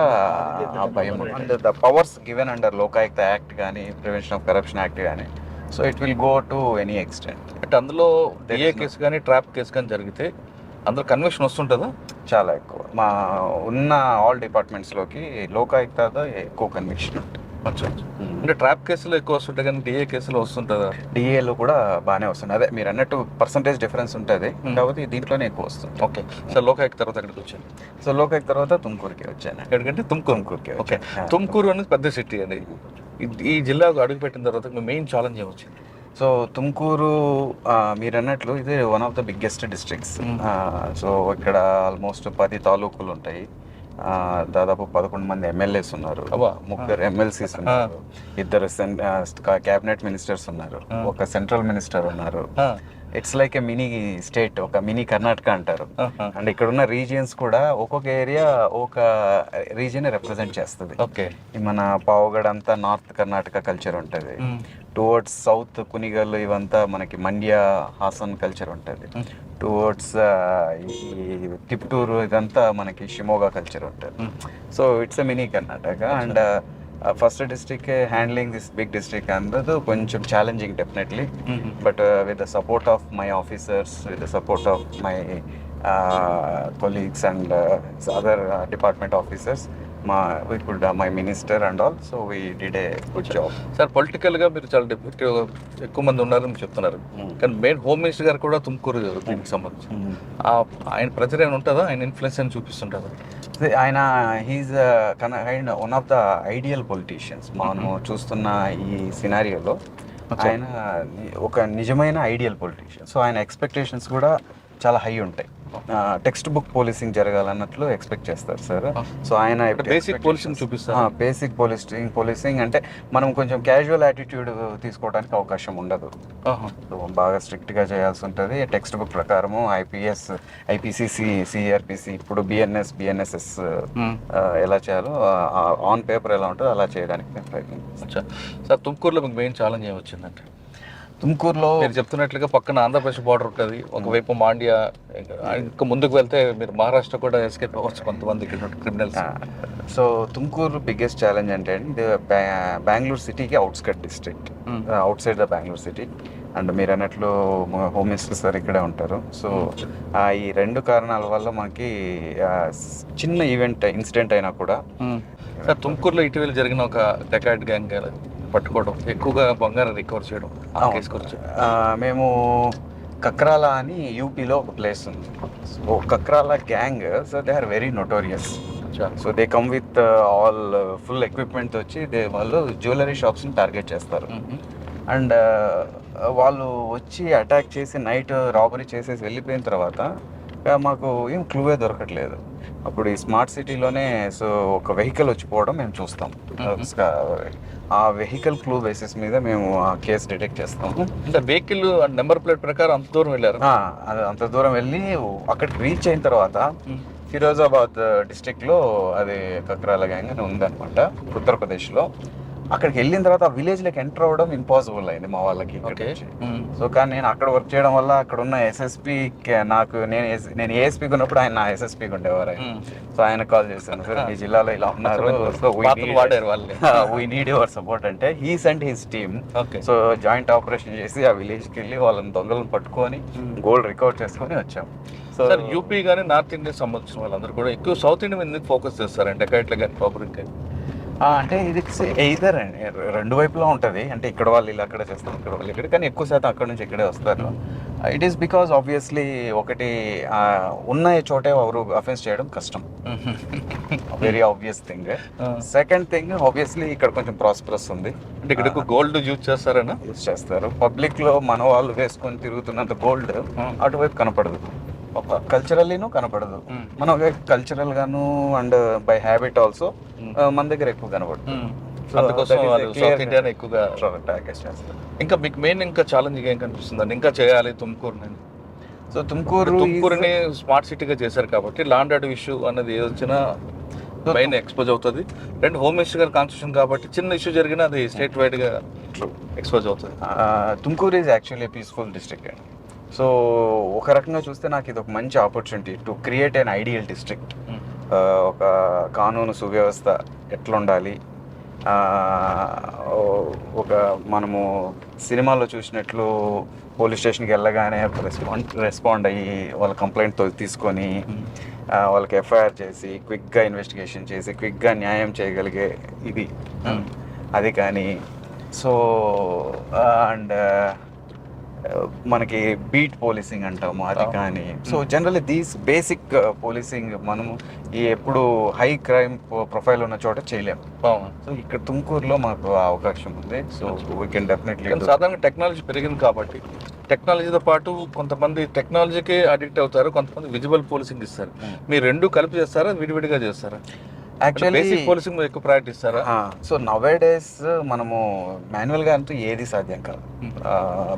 [SPEAKER 4] ఆ భయం and the powers given under Lokayukta act కానీ ప్రివెన్షన్ ఆఫ్ కరప్షన్ యాక్ట్ కానీ, so it will go to any extent.
[SPEAKER 2] అంటే అందులో DA case కానీ ట్రాప్ కేసు కానీ జరిగితే అందులో కన్విక్షన్ వస్తుంటుందా?
[SPEAKER 4] చాలా ఎక్కువ మా ఉన్న ఆల్ డిపార్ట్మెంట్స్లోకి లోకాయుక్తతో ఎక్కువ కన్విక్షన్ ఉంటుంది.
[SPEAKER 2] అంటే ట్రాప్ కేసులో ఎక్కువ వస్తుంటాయి కానీ డిఏ కేసులో వస్తుంటుందా?
[SPEAKER 4] డిఏలో కూడా బాగానే వస్తుంది. అదే మీరు అన్నట్టు పర్సంటేజ్ డిఫరెన్స్ ఉంటుంది, కాకపోతే దీంట్లోనే ఎక్కువ వస్తుంది.
[SPEAKER 2] ఓకే సార్, లోకాయుక్త తర్వాత ఎక్కడికి వచ్చాను?
[SPEAKER 4] సో లోకాయుక్త తర్వాత తుమ్కూరుకి వచ్చాను.
[SPEAKER 2] ఎక్కడికంటే తుమ్కూరుకి. ఓకే, తుమ్కూరు అనేది పెద్ద సిటీ అండి. ఈ జిల్లాకు అడుగుపెట్టిన తర్వాత మీ మెయిన్ ఛాలెంజ్ ఏమొచ్చింది?
[SPEAKER 4] సో తుమ్కూరు మీరు అన్నట్లు ఇది one of the biggest districts. So ఇక్కడ ఆల్మోస్ట్ 10 తాలూకులు ఉంటాయి. దాదాపు 11 మంది ఎమ్మెల్యేస్ ఉన్నారు, 3 ఎమ్మెల్సీస్ ఉన్నారు, 2 క్యాబినెట్ మినిస్టర్స్ ఉన్నారు, ఒక సెంట్రల్ మినిస్టర్ ఉన్నారు. It's like A mini state, ఒక మినీ కర్ణాటక అంటారు. అండ్ ఇక్కడ ఉన్న రీజియన్స్ కూడా ఒక్కొక్క ఏరియా ఒక రీజియన్ రిప్రజెంట్ చేస్తుంది.
[SPEAKER 2] ఓకే,
[SPEAKER 4] మన పావుగడ్ అంతా నార్త్ కర్ణాటక కల్చర్ ఉంటుంది, టువర్డ్స్ సౌత్ కునిగల్ ఇవంతా మనకి మండ్య హాసన్ కల్చర్ ఉంటుంది, టువర్డ్స్ ఈ తిప్టూరు ఇదంతా మనకి షిమోగా కల్చర్ ఉంటుంది. So it's a mini Karnataka. And first district handling this big district అందరూ కొంచెం challenging definitely. But with the support of my officers, with the support of my colleagues and other department officers, my minister and all, so we did a good job.
[SPEAKER 2] Sir, పొలిటికల్గా మీరు చాలా defective ఎక్కువ మంది ఉన్నారని చెప్తున్నారు, కానీ main home minister గారు కూడా తుమ్కూరు దీనికి సంబంధించి ఆయన ప్రెజర్ ఏమైనా ఉంటుందా? ఆయన ఇన్ఫ్లుయెన్స్ అని చూపిస్తుంటారా?
[SPEAKER 4] ఆయన he's kind one of the ideal politicians. మనం చూస్తున్న ఈ సినారియోలో ఆయన ఒక నిజమైన ఐడియల్ పొలిటీషియన్. సో ఆయన ఎక్స్పెక్టేషన్స్ కూడా చాలా హై ఉంటాయి. టెక్స్ట్ బుక్ పోలీసింగ్ జరగాలన్నట్లు ఎక్స్పెక్ట్ చేస్తారు సార్. సో ఆయన
[SPEAKER 2] బేసిక్ పోలీసింగ్ చూపిస్తారు.
[SPEAKER 4] బేసిక్ పోలీసింగ్ అంటే మనం కొంచెం క్యాజువల్ యాటిట్యూడ్ తీసుకోవడానికి అవకాశం ఉండదు. సో బాగా స్ట్రిక్ట్గా చేయాల్సి ఉంటుంది. టెక్స్ట్ బుక్ ప్రకారము ఐపీఎస్, ఐపీసీ, సిఆర్పిసి, ఇప్పుడు బిఎన్ఎస్ఎస్ ఎలా చేయాలో ఆన్ పేపర్ ఎలా ఉంటుందో అలా చేయడానికి నేను ప్రయత్నిస్తాను.
[SPEAKER 2] సార్, తుమ్కూరులో మీకు మెయిన్ ఛాలెంజ్ ఏమొచ్చిందంటే?
[SPEAKER 4] తుమ్కూరులో
[SPEAKER 2] మీరు చెప్తున్నట్లుగా పక్కన ఆంధ్రప్రదేశ్ బార్డర్ ఉంటుంది, ఒకవైపు మాండ్యా, ఇంకా ముందుకు వెళ్తే మీరు మహారాష్ట్ర కూడా ఎస్కేప్ అవ్వచ్చు కొంతమంది criminals.
[SPEAKER 4] So Tumkur biggest challenge అంటే ఇది బెంగళూరు సిటీకి outskirt district, out side the Bengaluru city. And మీరు అన్నట్లు హోమ్ మినిస్టర్ సార్ ఇక్కడే ఉంటారు. సో ఈ 2 కారణాల వల్ల మనకి చిన్న ఇన్సిడెంట్ అయినా కూడా.
[SPEAKER 2] సార్, తుమ్కూరులో ఇటీవల జరిగిన ఒక డెకాయిట్ గ్యాంగ్ పట్టుకోవడం, ఎక్కువగా బంగారం రికవర్ చేయడం,
[SPEAKER 4] మేము కక్రాల అని యూపీలో ఒక ప్లేస్ ఉంది. So Kakrala gang, so they are very notorious. So they come with all full equipment వచ్చి వాళ్ళు జ్యువెలరీ షాప్స్ని టార్గెట్ చేస్తారు. అండ్ వాళ్ళు వచ్చి అటాక్ చేసి నైట్ రాబరీ చేసేసి వెళ్ళిపోయిన తర్వాత మాకు ఏం క్లూవే దొరకట్లేదు. అప్పుడు ఈ స్మార్ట్ సిటీలోనే సో ఒక వెహికల్ వచ్చిపోవడం మేము చూస్తాం. ఆ వెహికల్ క్లూ బేసిస్ మీద మేము ఆ కేసు డిటెక్ట్ చేస్తాము.
[SPEAKER 2] అంటే వెహికల్ నెంబర్ ప్లేట్ ప్రకారం అంత దూరం వెళ్ళారు.
[SPEAKER 4] అంత దూరం వెళ్ళి అక్కడికి రీచ్ అయిన తర్వాత ఫిరోజాబాద్ డిస్ట్రిక్ట్లో అది కక్రాల గ్యాంగ్ అని ఉందన్నమాట, ఉత్తరప్రదేశ్లో. అక్కడికి వెళ్ళిన తర్వాత ఆ విలేజ్లోకి ఎంటర్ అవ్వడం ఇంపాసిబుల్ అయింది మా వాళ్ళకి. సో కానీ నేను అక్కడ వర్క్ చేయడం వల్ల అక్కడ ఉన్న ఎస్ఎస్పీ నేను ఏఎస్పీకి ఉన్నప్పుడు ఆయన నా ఎస్ఎస్పీకి ఉండేవారు ఆయన. సో ఆయన కాల్ చేశాను, సార్ ఈ జిల్లాలో ఇలా ఉన్నారు, so we need your support అంటే he sent his team. So joint operation చేసి ఆ విలేజ్కి వెళ్ళి వాళ్ళని దొంగలను పట్టుకొని గోల్డ్ రికవర్ చేసుకొని వచ్చాం.
[SPEAKER 2] సో యూపీ కానీ నార్త్ ఇండియా సంబంధించిన వాళ్ళందరూ కూడా ఎక్కువ సౌత్ ఇండియా మీద ఫోకస్ చేస్తారంటే ఎక్కడెట్లా కానీ ప్రాపర్
[SPEAKER 4] అంటే ఇది ఎయిదర్ అండి, 2 వైపులా ఉంటుంది. అంటే ఇక్కడ వాళ్ళు ఇలా అక్కడ చేస్తారు, ఇక్కడ వాళ్ళు ఇక్కడ, కానీ ఎక్కువ శాతం అక్కడ నుంచి ఇక్కడే వస్తారు. ఇట్ ఈస్ బికాస్ ఆబ్వియస్లీ ఒకటి ఉన్న చోటే ఎవరు అఫెన్స్ చేయడం కష్టం, very obvious thing. Second thing, obviously ఇక్కడ కొంచెం ప్రాస్పరస్ ఉంది.
[SPEAKER 2] అంటే ఇక్కడ గోల్డ్ యూజ్ చేస్తారన్నా?
[SPEAKER 4] యూజ్ చేస్తారు. పబ్లిక్లో మన వాళ్ళు వేసుకొని తిరుగుతున్నంత గోల్డ్ అటువైపు కనపడదు, కల్చరల్లీనూ కనపడదు. మనం కల్చరల్ గాను అండ్ బై హ్యాబిట్ ఆల్సో మన దగ్గర ఎక్కువ కనపడుతుంది.
[SPEAKER 2] అందుకోసం వాళ్ళు సౌత్ ఇండియాని ఎక్కువగా
[SPEAKER 4] టార్గెట్ చేస్తారు.
[SPEAKER 2] ఇంకా మీకు మెయిన్ ఇంకా ఛాలెంజింగ్ ఏం కనిపిస్తుంది ఇంకా చేయాలి తుమ్కూరుని?
[SPEAKER 4] సో తుమ్కూరుని
[SPEAKER 2] స్మార్ట్ సిటీగా చేశారు కాబట్టి లాండ్ ఆర్డర్ ఇష్యూ అన్నది ఏది వచ్చినా మెయిన్ ఎక్స్పోజ్ అవుతుంది. రెండు హోమ్ మినిస్టర్ గారి కాన్స్టిట్యూషన్ కాబట్టి చిన్న ఇష్యూ జరిగినా అది స్టేట్ వైడ్ గా ఎక్స్పోజ్ అవుతుంది.
[SPEAKER 4] Tumkur is actually peaceful district అండి. సో ఒక రకంగా చూస్తే నాకు ఇది ఒక మంచి opportunity to create an ideal district. ఒక కానూను సువ్యవస్థ ఎట్లా ఉండాలి, ఒక మనము సినిమాల్లో చూసినట్లు పోలీస్ స్టేషన్కి వెళ్ళగానే రెస్పాండ్ అయ్యి వాళ్ళ కంప్లైంట్ తీసుకొని వాళ్ళకి ఎఫ్ఐఆర్ చేసి క్విక్గా ఇన్వెస్టిగేషన్ చేసి క్విక్గా న్యాయం చేయగలిగే ఇది అది కానీ. సో అండ్ మనకి బీట్ పోలీసింగ్ అంటాము అది కానీ. So generally these basic policing మనము ఈ ఎప్పుడు హై క్రైమ్ ప్రొఫైల్ ఉన్న చోట చేయలేము. సో ఇక్కడ తుమ్కూరులో మాకు ఆ అవకాశం ఉంది. So we can definitely.
[SPEAKER 2] సాధారణంగా టెక్నాలజీ పెరిగింది కాబట్టి టెక్నాలజీతో పాటు కొంతమంది టెక్నాలజీకే అడిక్ట్ అవుతారు, కొంతమంది విజిబుల్ పోలీసింగ్ ఇస్తారు. మీరు రెండు కలిపి చేస్తారా, విడివిడిగా చేస్తారా?
[SPEAKER 4] యాక్చువల్లీ
[SPEAKER 2] బేసిక్ పోలీసింగ్ ఎక్కువ ప్రయారిటీ ఇస్తారా?
[SPEAKER 4] సో నవ్ డేస్ మనము మాన్యువల్గా అంటూ ఏది సాధ్యం కాదు.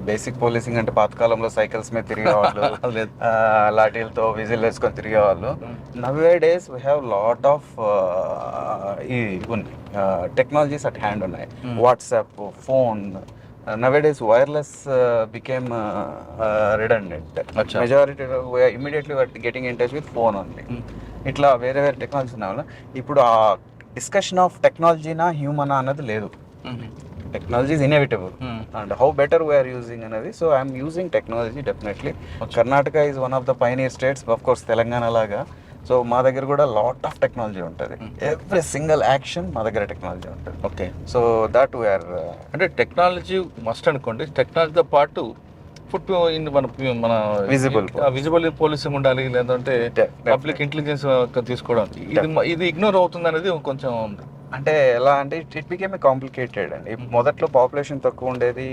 [SPEAKER 4] బేసిక్ పోలీసింగ్ అంటే పాతకాలంలో సైకిల్స్ మీద తిరిగేవాళ్ళు, లాఠీలతో విజిల్ వేసుకొని తిరిగేవాళ్ళు. Now days we have lot of technologies at hand ఉన్నాయి. WhatsApp, phone. Nowadays wireless became redundant. Majority immediately we are getting in touch with phone only. ఇట్లా వేరే వేరే టెక్నాలజీస్ ఉన్నాయి. ఇప్పుడు ఆ డిస్కషన్ ఆఫ్ టెక్నాలజీనా హ్యూమనా అన్నది లేదు. Technology is inevitable and how better we're using అనేది. So I'm using technology definitely. Karnataka is one of the pioneer states, of course Telangana లాగా. సో మా దగ్గర కూడా లాట్ ఆఫ్ టెక్నాలజీ ఉంటుంది. ఎవ్రీ సింగిల్ యాక్షన్ మా దగ్గర టెక్నాలజీ ఉంటుంది.
[SPEAKER 2] ఓకే.
[SPEAKER 4] సో దట్ వీఆర్
[SPEAKER 2] అంటే టెక్నాలజీ మస్ట్ అనుకోండి. టెక్నాలజీతో పాటు ఫుట్ మన విజిబుల్ పోలీసింగ్ ఉండాలి, లేదంటే పబ్లిక్ ఇంటెలిజెన్స్ తీసుకోవడం. ఇది ఇగ్నోర్ అవుతుంది అనేది కొంచెం ఉంది.
[SPEAKER 4] అంటే ఎలా అంటే ఇట్ బికేమ్ ఏ కాంప్లికేటెడ్ అండి. మొదట్లో పాపులేషన్ తక్కువ ఉండేది,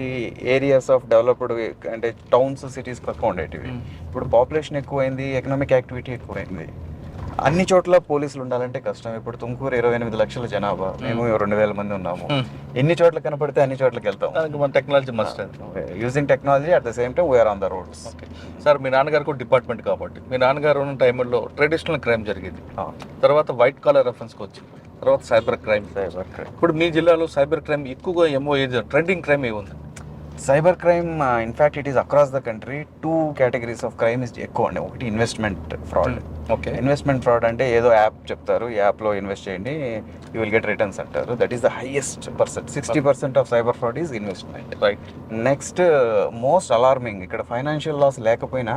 [SPEAKER 4] ఏరియాస్ ఆఫ్ డెవలప్డ్ అంటే టౌన్స్ సిటీస్ తక్కువ ఉండేటివి. ఇప్పుడు పాపులేషన్ ఎక్కువైంది, ఎకనామిక్ యాక్టివిటీ ఎక్కువైంది. అన్ని చోట్ల పోలీసులు ఉండాలంటే కష్టం. ఇప్పుడు తుమ్కూరు 28 లక్షల జనాభా, మేము 2000 మంది ఉన్నాము. ఎన్ని చోట్ల కనపడితే అన్ని చోట్లకి వెళ్తాం.
[SPEAKER 2] మన technology must
[SPEAKER 4] using technology at the same time we're on the roads.
[SPEAKER 2] Sir, మీ నాన్నగారు కూడా డిపార్ట్మెంట్ కాబట్టి మీ నాన్నగారు ఉన్న టైంలో ట్రెడిషనల్ క్రైమ్ జరిగేది, తర్వాత వైట్ కాలర్ రెఫరెన్స్కి వచ్చింది, తర్వాత సైబర్ క్రైమ్. ఇప్పుడు మీ జిల్లాలో సైబర్ క్రైమ్ ఎక్కువగా ట్రెండింగ్ క్రైమ్ ఏముంది?
[SPEAKER 4] Cyber crime in fact it is across the country. 2 categories of crime is ఎక్కువ అండి. ఒకటి investment fraud.
[SPEAKER 2] Okay.
[SPEAKER 4] Investment fraud అంటే ఏదో యాప్ చెప్తారు, ఈ యాప్లో ఇన్వెస్ట్ చేయండి, యూ విల్ గెట్ రిటర్న్స్ అంటారు. That is the highest percent. 60% of cyber fraud is investment.
[SPEAKER 2] Right.
[SPEAKER 4] Next most alarming, ఇక్కడ ఫైనాన్షియల్ లాస్ లేకపోయినా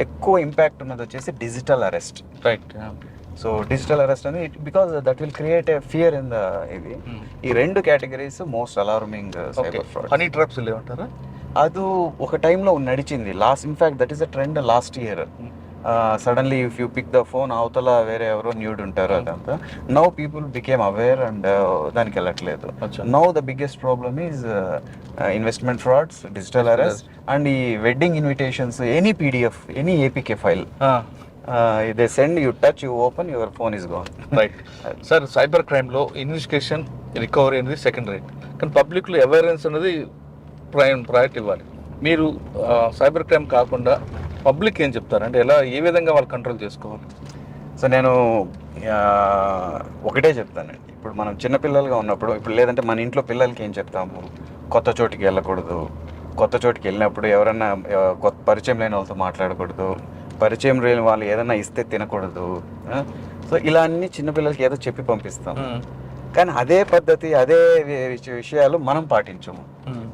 [SPEAKER 4] ఎక్కువ ఇంపాక్ట్ ఉన్నది వచ్చేసి digital arrest.
[SPEAKER 2] Right.
[SPEAKER 4] So digital arrest అని because that will create a fear in the ఇది. ఈ 2 categories most alarming cyber fraud.
[SPEAKER 2] Honey traps లేవంటారా?
[SPEAKER 4] అది ఒక టైంలో నడిచింది. In fact that is a trend last year. Suddenly if you pick the phone, అవతల వేరే ఎవరో న్యూడ్ ఉంటారు, అదంతా. Now people became aware and దానికి వెళ్ళట్లేదు. Now the biggest problem is investment frauds, digital arrest and ఈ wedding invitations, any PDF, any APK file they send, you touch, you open, your phone is gone.
[SPEAKER 2] Right. Sir, cyber క్రైమ్లో investigation, recovery అనేది second rate, కానీ పబ్లిక్లో awareness అనేది priority ఇవ్వాలి. మీరు cyber crime కాకుండా public ఏం చెప్తారు, అంటే ఏ విధంగా వాళ్ళు కంట్రోల్ చేసుకోవాలి?
[SPEAKER 4] సో నేను ఒకటే చెప్తానండి. ఇప్పుడు మనం చిన్నపిల్లలుగా ఉన్నప్పుడు, ఇప్పుడు లేదంటే మన ఇంట్లో పిల్లలకి ఏం చెప్తాము, కొత్త చోటికి వెళ్ళకూడదు, కొత్త చోటికి వెళ్ళినప్పుడు ఎవరన్నా కొత్త పరిచయం లేని వాళ్ళతో మాట్లాడకూడదు, పరిచయం లేని వాళ్ళు ఏదైనా ఇస్తే తినకూడదు. సో ఇలా అన్ని చిన్నపిల్లలకి ఏదో చెప్పి పంపిస్తాం. కానీ అదే పద్ధతి, అదే విషయాలు మనం పాటించము.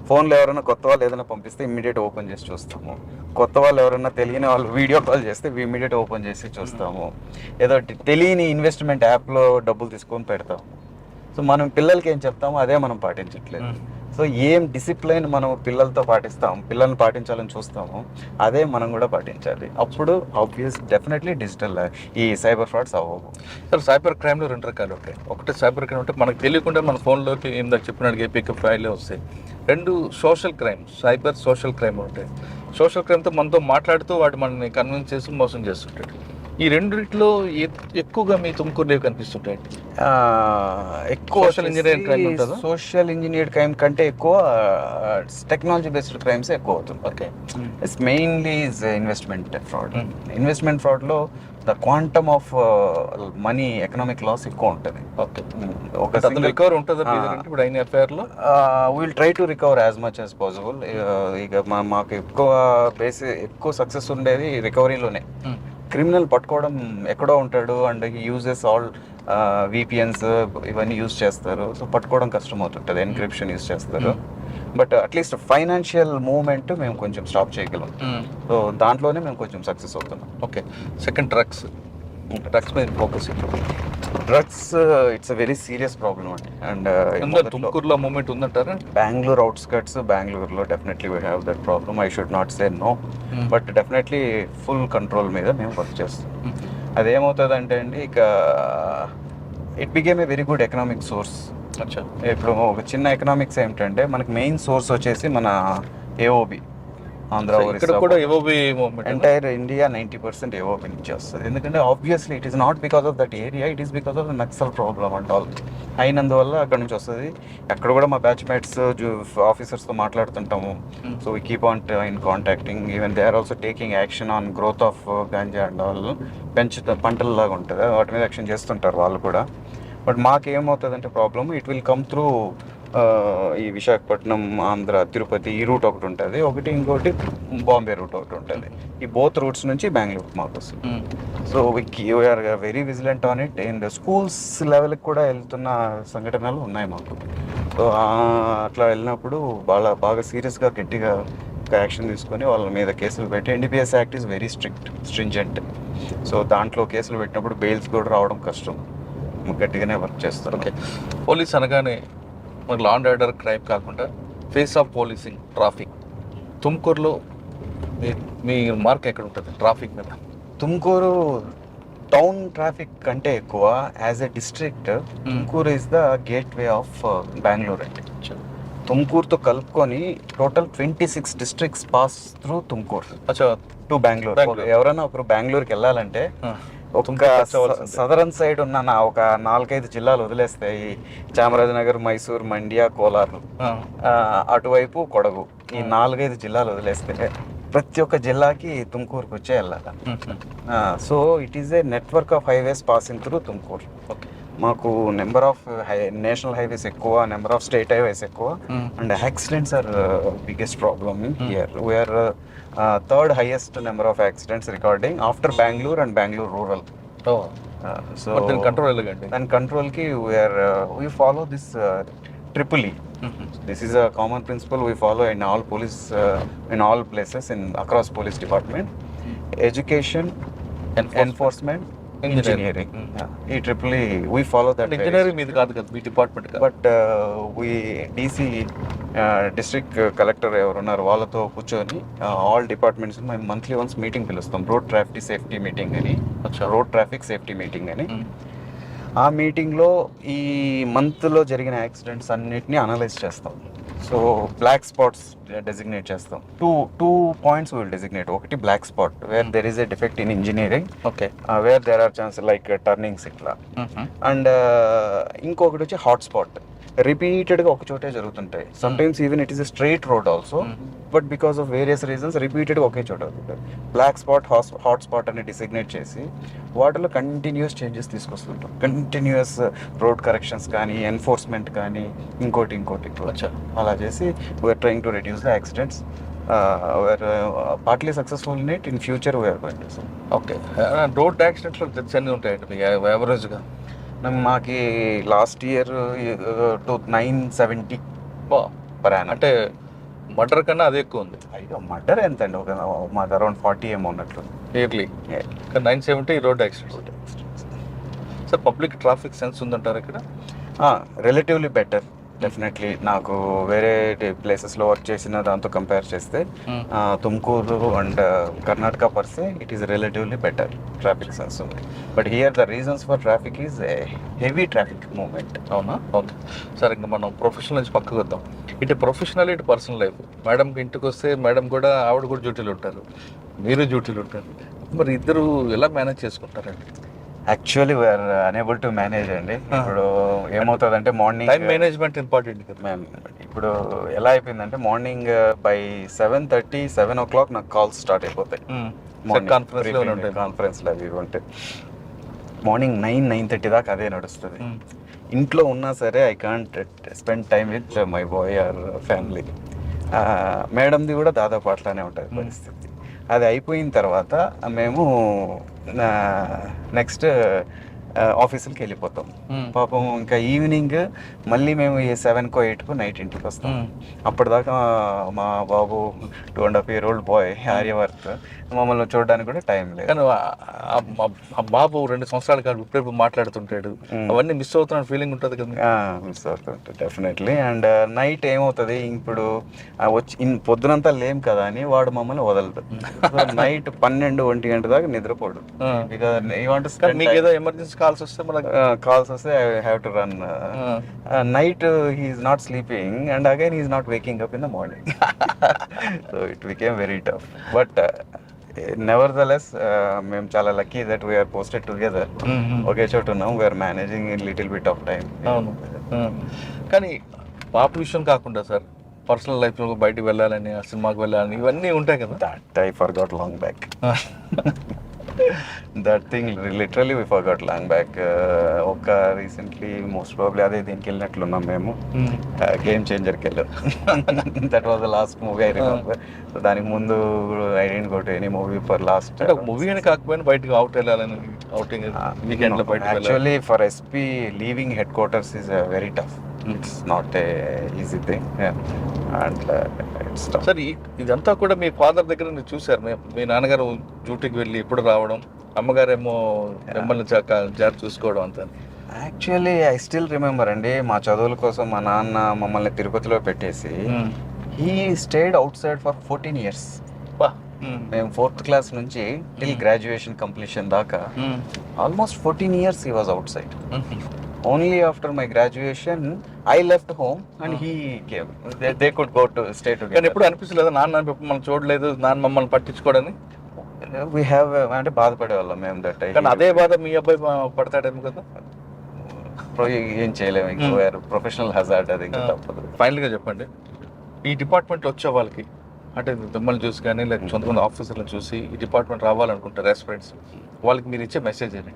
[SPEAKER 4] ఫోన్లో ఎవరైనా కొత్త వాళ్ళు ఏదైనా పంపిస్తే ఇమ్మీడియట్ ఓపెన్ చేసి చూస్తాము. కొత్త వాళ్ళు ఎవరైనా తెలియని వాళ్ళు వీడియో కాల్ చేస్తే ఇమ్మీడియట్ ఓపెన్ చేసి చూస్తాము. ఏదో తెలియని ఇన్వెస్ట్మెంట్ యాప్లో డబ్బులు తీసుకొని పెడతాము. సో మనం పిల్లలకి ఏం చెప్తామో అదే మనం పాటించట్లేదు. సో ఏం డిసిప్లైన్ మనం పిల్లలతో పాటిస్తాం, పిల్లల్ని పాటించాలని చూస్తాము, అదే మనం కూడా పాటించాలి. అప్పుడు డెఫినెట్లీ డిజిటల్ ఈ సైబర్ ఫ్రాడ్స్ అవ్వవు.
[SPEAKER 2] సార్, సైబర్ క్రైమ్లో 2 రకాలు ఉంటాయి. ఒకటి సైబర్ క్రైమ్ అంటే మనకు తెలియకుండా మన ఫోన్లోకి ఇందాక చెప్పినట్టు ఏపీకి ఫైల్ వస్తాయి. 2 social crime, cyber social crime ఉంటాయి. సోషల్ క్రైమ్తో మనతో మాట్లాడుతూ వాడు మనల్ని కన్విన్స్ చేసి మోసం చేస్తుంటాడు. ఈ రెండిట్లో ఎక్కువగా మీ తుమ్కూరులో కనిపిస్తుంటాయండి?
[SPEAKER 4] ఎక్కువ
[SPEAKER 2] Social engineering crime ఉంటుందా?
[SPEAKER 4] సోషల్ ఇంజనీర్డ్ క్రైమ్ కంటే ఎక్కువ టెక్నాలజీ బేస్డ్ క్రైమ్స్ ఎక్కువ అవుతుంది.
[SPEAKER 2] Okay.
[SPEAKER 4] It's mainly is investment fraud. Investment ఫ్రాడ్లో the quantum of money economic loss ఎక్కువ ఉంటుంది.
[SPEAKER 2] ఓకే.
[SPEAKER 4] ఒక
[SPEAKER 2] అందులో రికవర్ ఉంటుందా మీ దగ్గర ఇప్పుడు అయిన ఎఫ్ఐఆర్లో?
[SPEAKER 4] Will try to recover as much as possible. ఇక మాకు ఎక్కువ సక్సెస్ ఉండేది రికవరీలోనే. క్రిమినల్ పట్టుకోవడం ఎక్కడో ఉంటాడు అండ్ యూజెస్ ఆల్ విపిఎన్స్ ఇవన్నీ యూజ్ చేస్తారు. సో పట్టుకోవడం కష్టం అవుతుంటుంది, ఎన్క్రిప్షన్ యూజ్ చేస్తారు. బట్ అట్లీస్ట్ ఫైనాన్షియల్ మూవ్మెంట్ మేము కొంచెం స్టాప్ చేయగలం. సో దాంట్లోనే మేము కొంచెం సక్సెస్ అవుతున్నాం.
[SPEAKER 2] ఓకే. సెకండ్ డ్రగ్స్ మీద focus.
[SPEAKER 4] Drugs it's a very serious problem అండి. అండ్
[SPEAKER 2] తుమ్కూరులో మూమెంట్ ఉందంటారా?
[SPEAKER 4] బెంగళూరు అవుట్స్కట్స్, బెంగళూరులో definitely we have that problem. I should not say no, but definitely full control మీద మేము వర్క్ చేస్తాం. అదేమవుతుందంటే అండి, ఇక it became a very good economic source.
[SPEAKER 2] అచ్చా.
[SPEAKER 4] ఇప్పుడు ఒక చిన్న ఎకనామిక్స్ ఏమిటంటే మనకి మెయిన్ సోర్స్ వచ్చేసి మన ఏఓబి, ఆంధ్ర,
[SPEAKER 2] ఇక్కడ కూడా AOB movement.
[SPEAKER 4] Entire India 90% AOB నుంచి వస్తుంది. ఎందుకంటే obviously it is not because of that area, it is because of the Naxal problem and all అయినందువల్ల అక్కడ నుంచి వస్తుంది. అక్కడ కూడా మా బ్యాచ్ మేట్స్ ఆఫీసర్స్తో మాట్లాడుతుంటాము. So we keep on in contacting. Even they are also taking action on growth of ganja and all. పంటలలాగా ఉంటుంది, వాటి మీద యాక్షన్ చేస్తుంటారు వాళ్ళు కూడా. బట్ మాకేమవుతుందంటే problem, it will come through ఈ విశాఖపట్నం, ఆంధ్ర, తిరుపతి ఈ రూట్ ఒకటి ఉంటుంది, ఇంకోటి బాంబే రూట్ ఒకటి ఉంటుంది. ఈ బోత్ రూట్స్ నుంచి బెంగళూరు మాకు వస్తుంది. So we are very vigilant on it. And schools లెవెల్కి కూడా వెళ్తున్న సంఘటనలు ఉన్నాయి మాకు. సో అట్లా వెళ్ళినప్పుడు బాగా సీరియస్గా గట్టిగా యాక్షన్ తీసుకొని వాళ్ళ మీద కేసులు పెట్టి, NDPS act is very stringent. So దాంట్లో కేసులు పెట్టినప్పుడు బెయిల్స్ కూడా రావడం కష్టం. గట్టిగానే వర్క్ చేస్తారు.
[SPEAKER 2] ఓకే. పోలీస్ అనగానే మరి లా అండ్ ఆర్డర్ క్రైమ్ కాకుండా ఫేస్ ఆఫ్ పోలీసింగ్, ట్రాఫిక్. తుమ్కూరులో మీ మార్క్ ఎక్కడ ఉంటుంది ట్రాఫిక్ మీద?
[SPEAKER 4] తుమ్కూరు టౌన్ ట్రాఫిక్ కంటే ఎక్కువ as a district Tumkur is the gateway of Bengaluru అండి. తుమ్కూరుతో కలుపుకొని total 26 districts pass through Tumkur to Bengaluru. ఎవరైనా ఒకరు బెంగళూరుకి వెళ్ళాలంటే ఒక సదరన్ సైడ్ ఉన్న ఒక 4-5 జిల్లాలు వదిలేస్తే, ఈ చామరాజనగర్, మైసూర్, మండ్య, కోలారు, అటువైపు కొడగు, ఈ 4-5 జిల్లాలు వదిలేస్తే ప్రతి ఒక్క జిల్లాకి తుమ్కూరుకి వచ్చే వెళ్ళాలి. So it is a network of highways passing through Tumkur. మాకు నెంబర్ ఆఫ్ నేషనల్ హైవేస్ ఎక్కువ, నెంబర్ ఆఫ్ స్టేట్ హైవేస్ ఎక్కువ, and accidents are biggest problem here. We are third highest number of accidents recording after Bangalore and Bangalore rural. So
[SPEAKER 2] then control elegantly.
[SPEAKER 4] And control ki we follow this triply. This is a common principle we follow in all police in all places across police department. Education, enforcement, engineering. ఈ triple E we follow that.
[SPEAKER 2] Engineering మీద కాదు కదా మీ department?
[SPEAKER 4] But we DC district collector ఎవరున్నారు వాళ్ళతో కూర్చొని all departments మేము monthly once meeting పిలుస్తాం. రోడ్ ట్రాఫిక్ సేఫ్టీ మీటింగ్ అని, రోడ్ ట్రాఫిక్ సేఫ్టీ మీటింగ్ అని. ఆ మీటింగ్లో ఈ మంత్లో జరిగిన యాక్సిడెంట్స్ అన్నిటిని అనలైజ్ చేస్తాం. సో బ్లాక్ స్పాట్స్ డెసిగ్నేట్ చేస్తాం. Two points will designate. ఒకటి black spot where there is a defect in engineering,
[SPEAKER 2] okay,
[SPEAKER 4] where there are chance like turnings ఇట్లా. అండ్ ఇంకొకటి వచ్చి హాట్ స్పాట్, రిపీటెడ్గా ఒక చోటే జరుగుతుంటాయి. Sometimes even it is a straight road also, but because of various reasons రిపీటెడ్గా ఒకే చోట అవుతుంటాయి. బ్లాక్ స్పాట్, హాట్ స్పాట్ అని డిసిగ్నేట్ చేసి వాటిలో కంటిన్యూస్ చేంజెస్ తీసుకొస్తుంటాం. కంటిన్యూస్ రోడ్ కరెక్షన్స్ కానీ, ఎన్ఫోర్స్మెంట్ కానీ, ఇంకోటి అలా చేసి we are trying to reduce the accidents. We are partly successful in it. In future we are going to see.
[SPEAKER 2] Okay. Road యాక్సిడెంట్స్లో డెత్స్ అన్నీ ఉంటాయండి మీకు యావరేజ్గా?
[SPEAKER 4] మాకి లాస్ట్ ఇయర్ 970 పర్ యానం.
[SPEAKER 2] అంటే మర్డర్ కన్నా అదే ఎక్కువ ఉంది.
[SPEAKER 4] అయ్యో మర్డర్ ఎంత అండి, ఒక మాది అరౌండ్ 40 ఏమో ఉన్నట్లు
[SPEAKER 2] yearly. 970 road accidents. Sir public traffic sense ఉందంటారు ఇక్కడ?
[SPEAKER 4] Relatively better definitely. నాకు వేరే ప్లేసెస్లో వర్క్ చేసిన దాంతో కంపేర్ చేస్తే Tumkur and Karnataka per se it is relatively better traffic sense ఉంది. But here the reasons for traffic is heavy traffic movement.
[SPEAKER 2] అవునా? ఓకే. సార్ ఇంకా మనం ప్రొఫెషనల్ నుంచి పక్కకు వద్దాం. ఇటు ప్రొఫెషనల్, ఇటు పర్సనల్ లైఫ్. మేడంకి ఇంటికి వస్తే మేడం కూడా ఆవిడ కూడా డ్యూటీలు ఉంటారు, మీరు డ్యూటీలు ఉంటారు. మరి ఇద్దరు ఎలా మేనేజ్ చేసుకుంటారండి?
[SPEAKER 4] Actually we are unable to manage అండి. ఇప్పుడు ఏమవుతుందంటే మార్నింగ్
[SPEAKER 2] టైం మేనేజ్మెంట్ ఇంపార్టెంట్ కదా.
[SPEAKER 4] మ్యామ్ ఇప్పుడు ఎలా అయిపోయిందంటే మార్నింగ్ బై 7:30 7 o'clock నాకు కాల్స్ స్టార్ట్ అయిపోతాయి. కాన్ఫరెన్స్లో అవి ఇవి ఉంటాయి. మార్నింగ్ 9-9:30 దాకా అదే నడుస్తుంది. ఇంట్లో ఉన్నా సరే I can't spend time with my boy or family. మేడంది కూడా దాదాపు అట్లానే ఉంటుంది పరిస్థితి. అది అయిపోయిన తర్వాత మేము నెక్స్ట్ ఆఫీసులకి వెళ్ళిపోతాం. పాపం ఇంకా ఈవినింగ్ మళ్ళీ మేము 7కో 8కో నైట్ ఇంటికి వస్తాం. అప్పటిదాకా మా బాబు 2.5 year old బాయ్ ఆర్యవర్త్ మమ్మల్ని చూడడానికి కూడా టైం లేదు.
[SPEAKER 2] కానీ ఆ బాబు 2 సంవత్సరాల కాదు ఇప్పుడు మాట్లాడుతుంటాడు, అవన్నీ మిస్ అవుతున్న ఫీలింగ్ ఉంటుంది కదా.
[SPEAKER 4] మిస్ అవుతుంటాయి డెఫినెట్లీ. అండ్ నైట్ ఏమవుతుంది, ఇప్పుడు వచ్చి పొద్దునంతా లేం కదా అని వాడు మమ్మల్ని వదలదు. నైట్ 12-1 గంట దాకా నిద్రపోడు.
[SPEAKER 2] ఏదో ఎమర్జెన్సీ కాల్స్ వస్తే
[SPEAKER 4] కాల్స్ వస్తే I have to run. Night he's not sleeping and again he's not waking up in the morning. So it became very tough. But nevertheless మేము చాలా lucky that we are posted together. ఒకే చోట ఉన్నాం. We are managing in little bit of time.
[SPEAKER 2] అవును. కానీ పాప విషయం కాకుండా సార్ పర్సనల్ లైఫ్లో బయటికి వెళ్ళాలని, ఆ సినిమాకి వెళ్ళాలని ఇవన్నీ ఉంటాయి కదా.
[SPEAKER 4] That I forgot long back. That thing literally we forgot long back. ఒక రీసెంట్లీ మోస్ట్ ప్రాబ్లీ అదే దీనికి వెళ్ళినట్లున్నాం మేము. గేమ్ చేంజర్కి వెళ్ళాం. That was the last movie I remember. So దానికి ముందు I didn't go to any movie for last.
[SPEAKER 2] Movie అని కాకపోయినా బయటకు అవుట్ వెళ్ళాలని అవుటింగ్ వీకెండ్లో బయటకు
[SPEAKER 4] actually for SP leaving headquarters is very tough. It's not a easy thing. And
[SPEAKER 2] sir ఇదంతా కూడా మీ ఫాదర్ దగ్గర మీరు చూసారు. మీ నాన్నగారు డ్యూటీకి వెళ్ళి ఎప్పుడు రావడం, అమ్మగారేమో మిమ్మల్ని జాగ్రత్త చూసుకోవడం అంతా.
[SPEAKER 4] యాక్చువల్లీ ఐ స్టిల్ రిమెంబర్ అండి, మా చదువుల కోసం మా నాన్న మమ్మల్ని తిరుపతిలో పెట్టేసి he stayed outside for 14 years. మేము 4th class నుంచి టిల్ గ్రాడ్యుయేషన్ కంప్లీషన్ దాకా almost 14 years he was outside. Only after my graduation, I left home and he came. They could go to stay together.
[SPEAKER 2] కానీ ఎప్పుడు అనిపిస్తలేదు నాన్న మనం చూడలేదు, నాన్న మమ్మల్ని పట్టించుకోవడని?
[SPEAKER 4] We have అంటే బాధపడేవాళ్ళం మేము దట్.
[SPEAKER 2] కానీ అదే బాధ మీ అబ్బాయి పడతాడేమో కదా.
[SPEAKER 4] ఏం చేయలేము, ఇంకా ప్రొఫెషనల్ హజార్డ్ అది ఇంకా తప్పదు.
[SPEAKER 2] ఫైనల్గా చెప్పండి, ఈ డిపార్ట్మెంట్లో వచ్చే వాళ్ళకి అంటే మిమ్మల్ని చూసి కానీ లేకపోతే కొంతమంది ఆఫీసర్లను చూసి ఈ డిపార్ట్మెంట్ రావాలనుకుంటారు ఆస్పిరెంట్స్, వాళ్ళకి మీరు ఇచ్చే మెసేజ్ ఏంటి?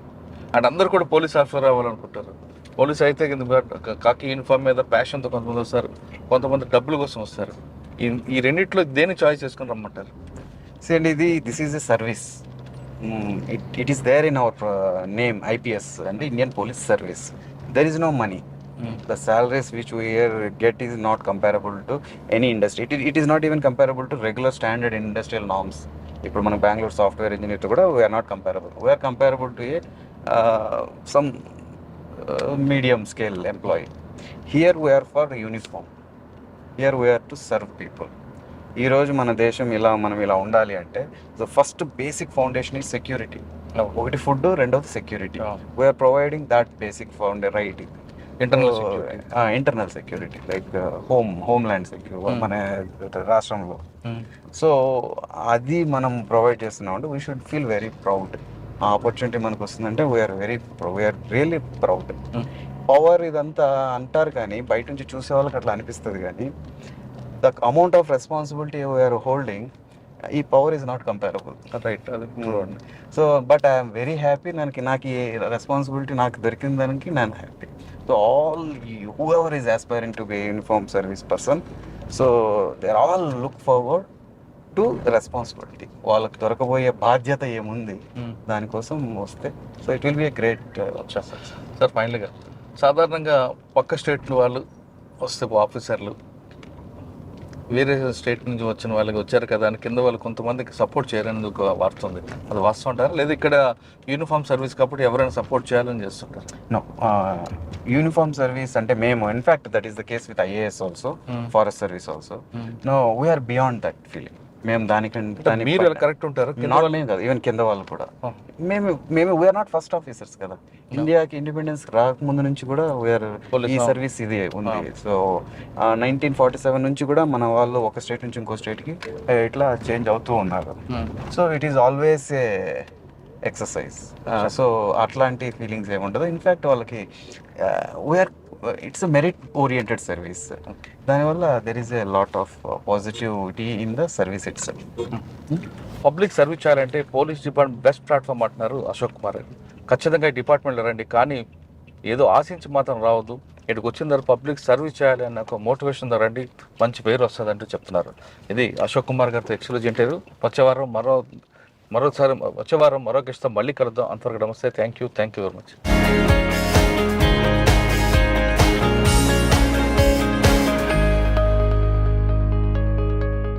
[SPEAKER 2] అండ్ అందరూ కూడా పోలీస్ ఆఫీసర్ రావాలనుకుంటారు. పోలీస్ అయితే కాకి యూనిఫామ్ మీద ప్యాషన్తో కొంతమంది వస్తారు, కొంతమంది డబ్బుల కోసం వస్తారు. ఈ రెండిట్లో దేన్ని చాయిస్ చేసుకుని రమ్మంటారు?
[SPEAKER 4] అండి this is a service. It is there in our name IPS అంటే Indian police service. There is no money. The salaries which we get is not comparable to any industry. It is not even comparable to regular standard industrial norms. ఇప్పుడు మనం Bengaluru software ఇంజనీర్తో కూడా we are not comparable. We are comparable to some medium scale employee. Here we are for uniform. Here we are to serve people. ఈ రోజు మన దేశం మనం ఇలా ఉండాలి అంటే the first basic foundation is security. ఒకటి ఫుడ్, రెండోది security. We are providing that basic writing. Internal security like homeland security మన రాష్ట్రంలో. సో అది మనం ప్రొవైడ్ చేస్తున్నాం అంటే we should feel very proud. ఆ ఆపర్చునిటీ మనకు వస్తుందంటే వీఆర్ రియల్లీ ప్రౌడ్. పవర్ ఇదంతా అంటారు కానీ బయట నుంచి చూసే వాళ్ళకి అట్లా అనిపిస్తుంది, కానీ the amount of responsibility we are holding, ఈ power is not comparable.
[SPEAKER 2] Right.
[SPEAKER 4] So but I'm very happy. నాకు ఈ రెస్పాన్సిబిలిటీ నాకు దొరికిన దానికి నేను happy. So all whoever is aspiring to be a uniformed service person, so they all look forward to the responsibility. వాళ్ళకి దొరకబోయే బాధ్యత ఏముంది దానికోసం వస్తే so it will be a great.
[SPEAKER 2] Sir ఫైనల్గా సాధారణంగా పక్క స్టేట్ వాళ్ళు వస్తే ఆఫీసర్లు వేరే స్టేట్ నుంచి వచ్చిన వాళ్ళకి వచ్చారు కదా అని కింద వాళ్ళు కొంతమందికి సపోర్ట్ చేయరని ఒక వార్త ఉంది, అది వాస్తవం అంటారా? లేదా ఇక్కడ యూనిఫామ్ సర్వీస్ కాబట్టి ఎవరైనా సపోర్ట్ చేయాలని చేస్తుంటారు?
[SPEAKER 4] నో, యూనిఫామ్ సర్వీస్ అంటే మేము in fact that is the case with IAS also, forest service also. No, we are beyond that feeling. మేము దానికంటే
[SPEAKER 2] అంటే మీరు ఇలా కరెక్ట్ ఉంటారు కింద
[SPEAKER 4] నాట్
[SPEAKER 2] వాళ్ళు-
[SPEAKER 4] మేము కాదు, ఈవెన్ కింద వాళ్ళు కూడా.
[SPEAKER 2] Oh.
[SPEAKER 4] మేము వీఆర్ నాట్ ఫస్ట్ ఆఫీసర్స్ కదా. ఇండియాకి ఇండిపెండెన్స్ రాకముందు నుంచి కూడా వీఆర్
[SPEAKER 2] Police,
[SPEAKER 4] ఈ
[SPEAKER 2] ah.
[SPEAKER 4] సర్వీస్ ఇది ఉంది. సో 1947 నుంచి కూడా మన వాళ్ళు ఒక స్టేట్ నుంచి ఇంకో స్టేట్కి ఇట్లా చేంజ్ అవుతూ ఉన్నారు. So it is always a exercise. So అట్లాంటి ఫీలింగ్స్ ఏముండదు. ఇన్ఫ్యాక్ట్ వాళ్ళకి we are it's merit oriented service. దానివల్ల there is a lot of positivity in the service itself.
[SPEAKER 2] Public service చేయాలంటే పోలీస్ డిపార్ట్మెంట్ బెస్ట్ ప్లాట్ఫామ్ అంటున్నారు అశోక్ కుమార్ గారు. ఖచ్చితంగా ఈ డిపార్ట్మెంట్లో రండి, కానీ ఏదో ఆశించి మాత్రం రావద్దు. ఇక్కడికి వచ్చిన తర్వాత పబ్లిక్ సర్వీస్ చేయాలి అన్న ఒక మోటివేషన్ రండి, మంచి పేరు వస్తుంది అంటూ చెప్తున్నారు. ఇది అశోక్ కుమార్ గారితో ఎక్స్క్లూజివ్ ఇంటర్వ్యూ. వచ్చే వారం మరో గెస్ట్తో మళ్ళీ కలుద్దాం. అంతవరకు నమస్తే. Thank you very much.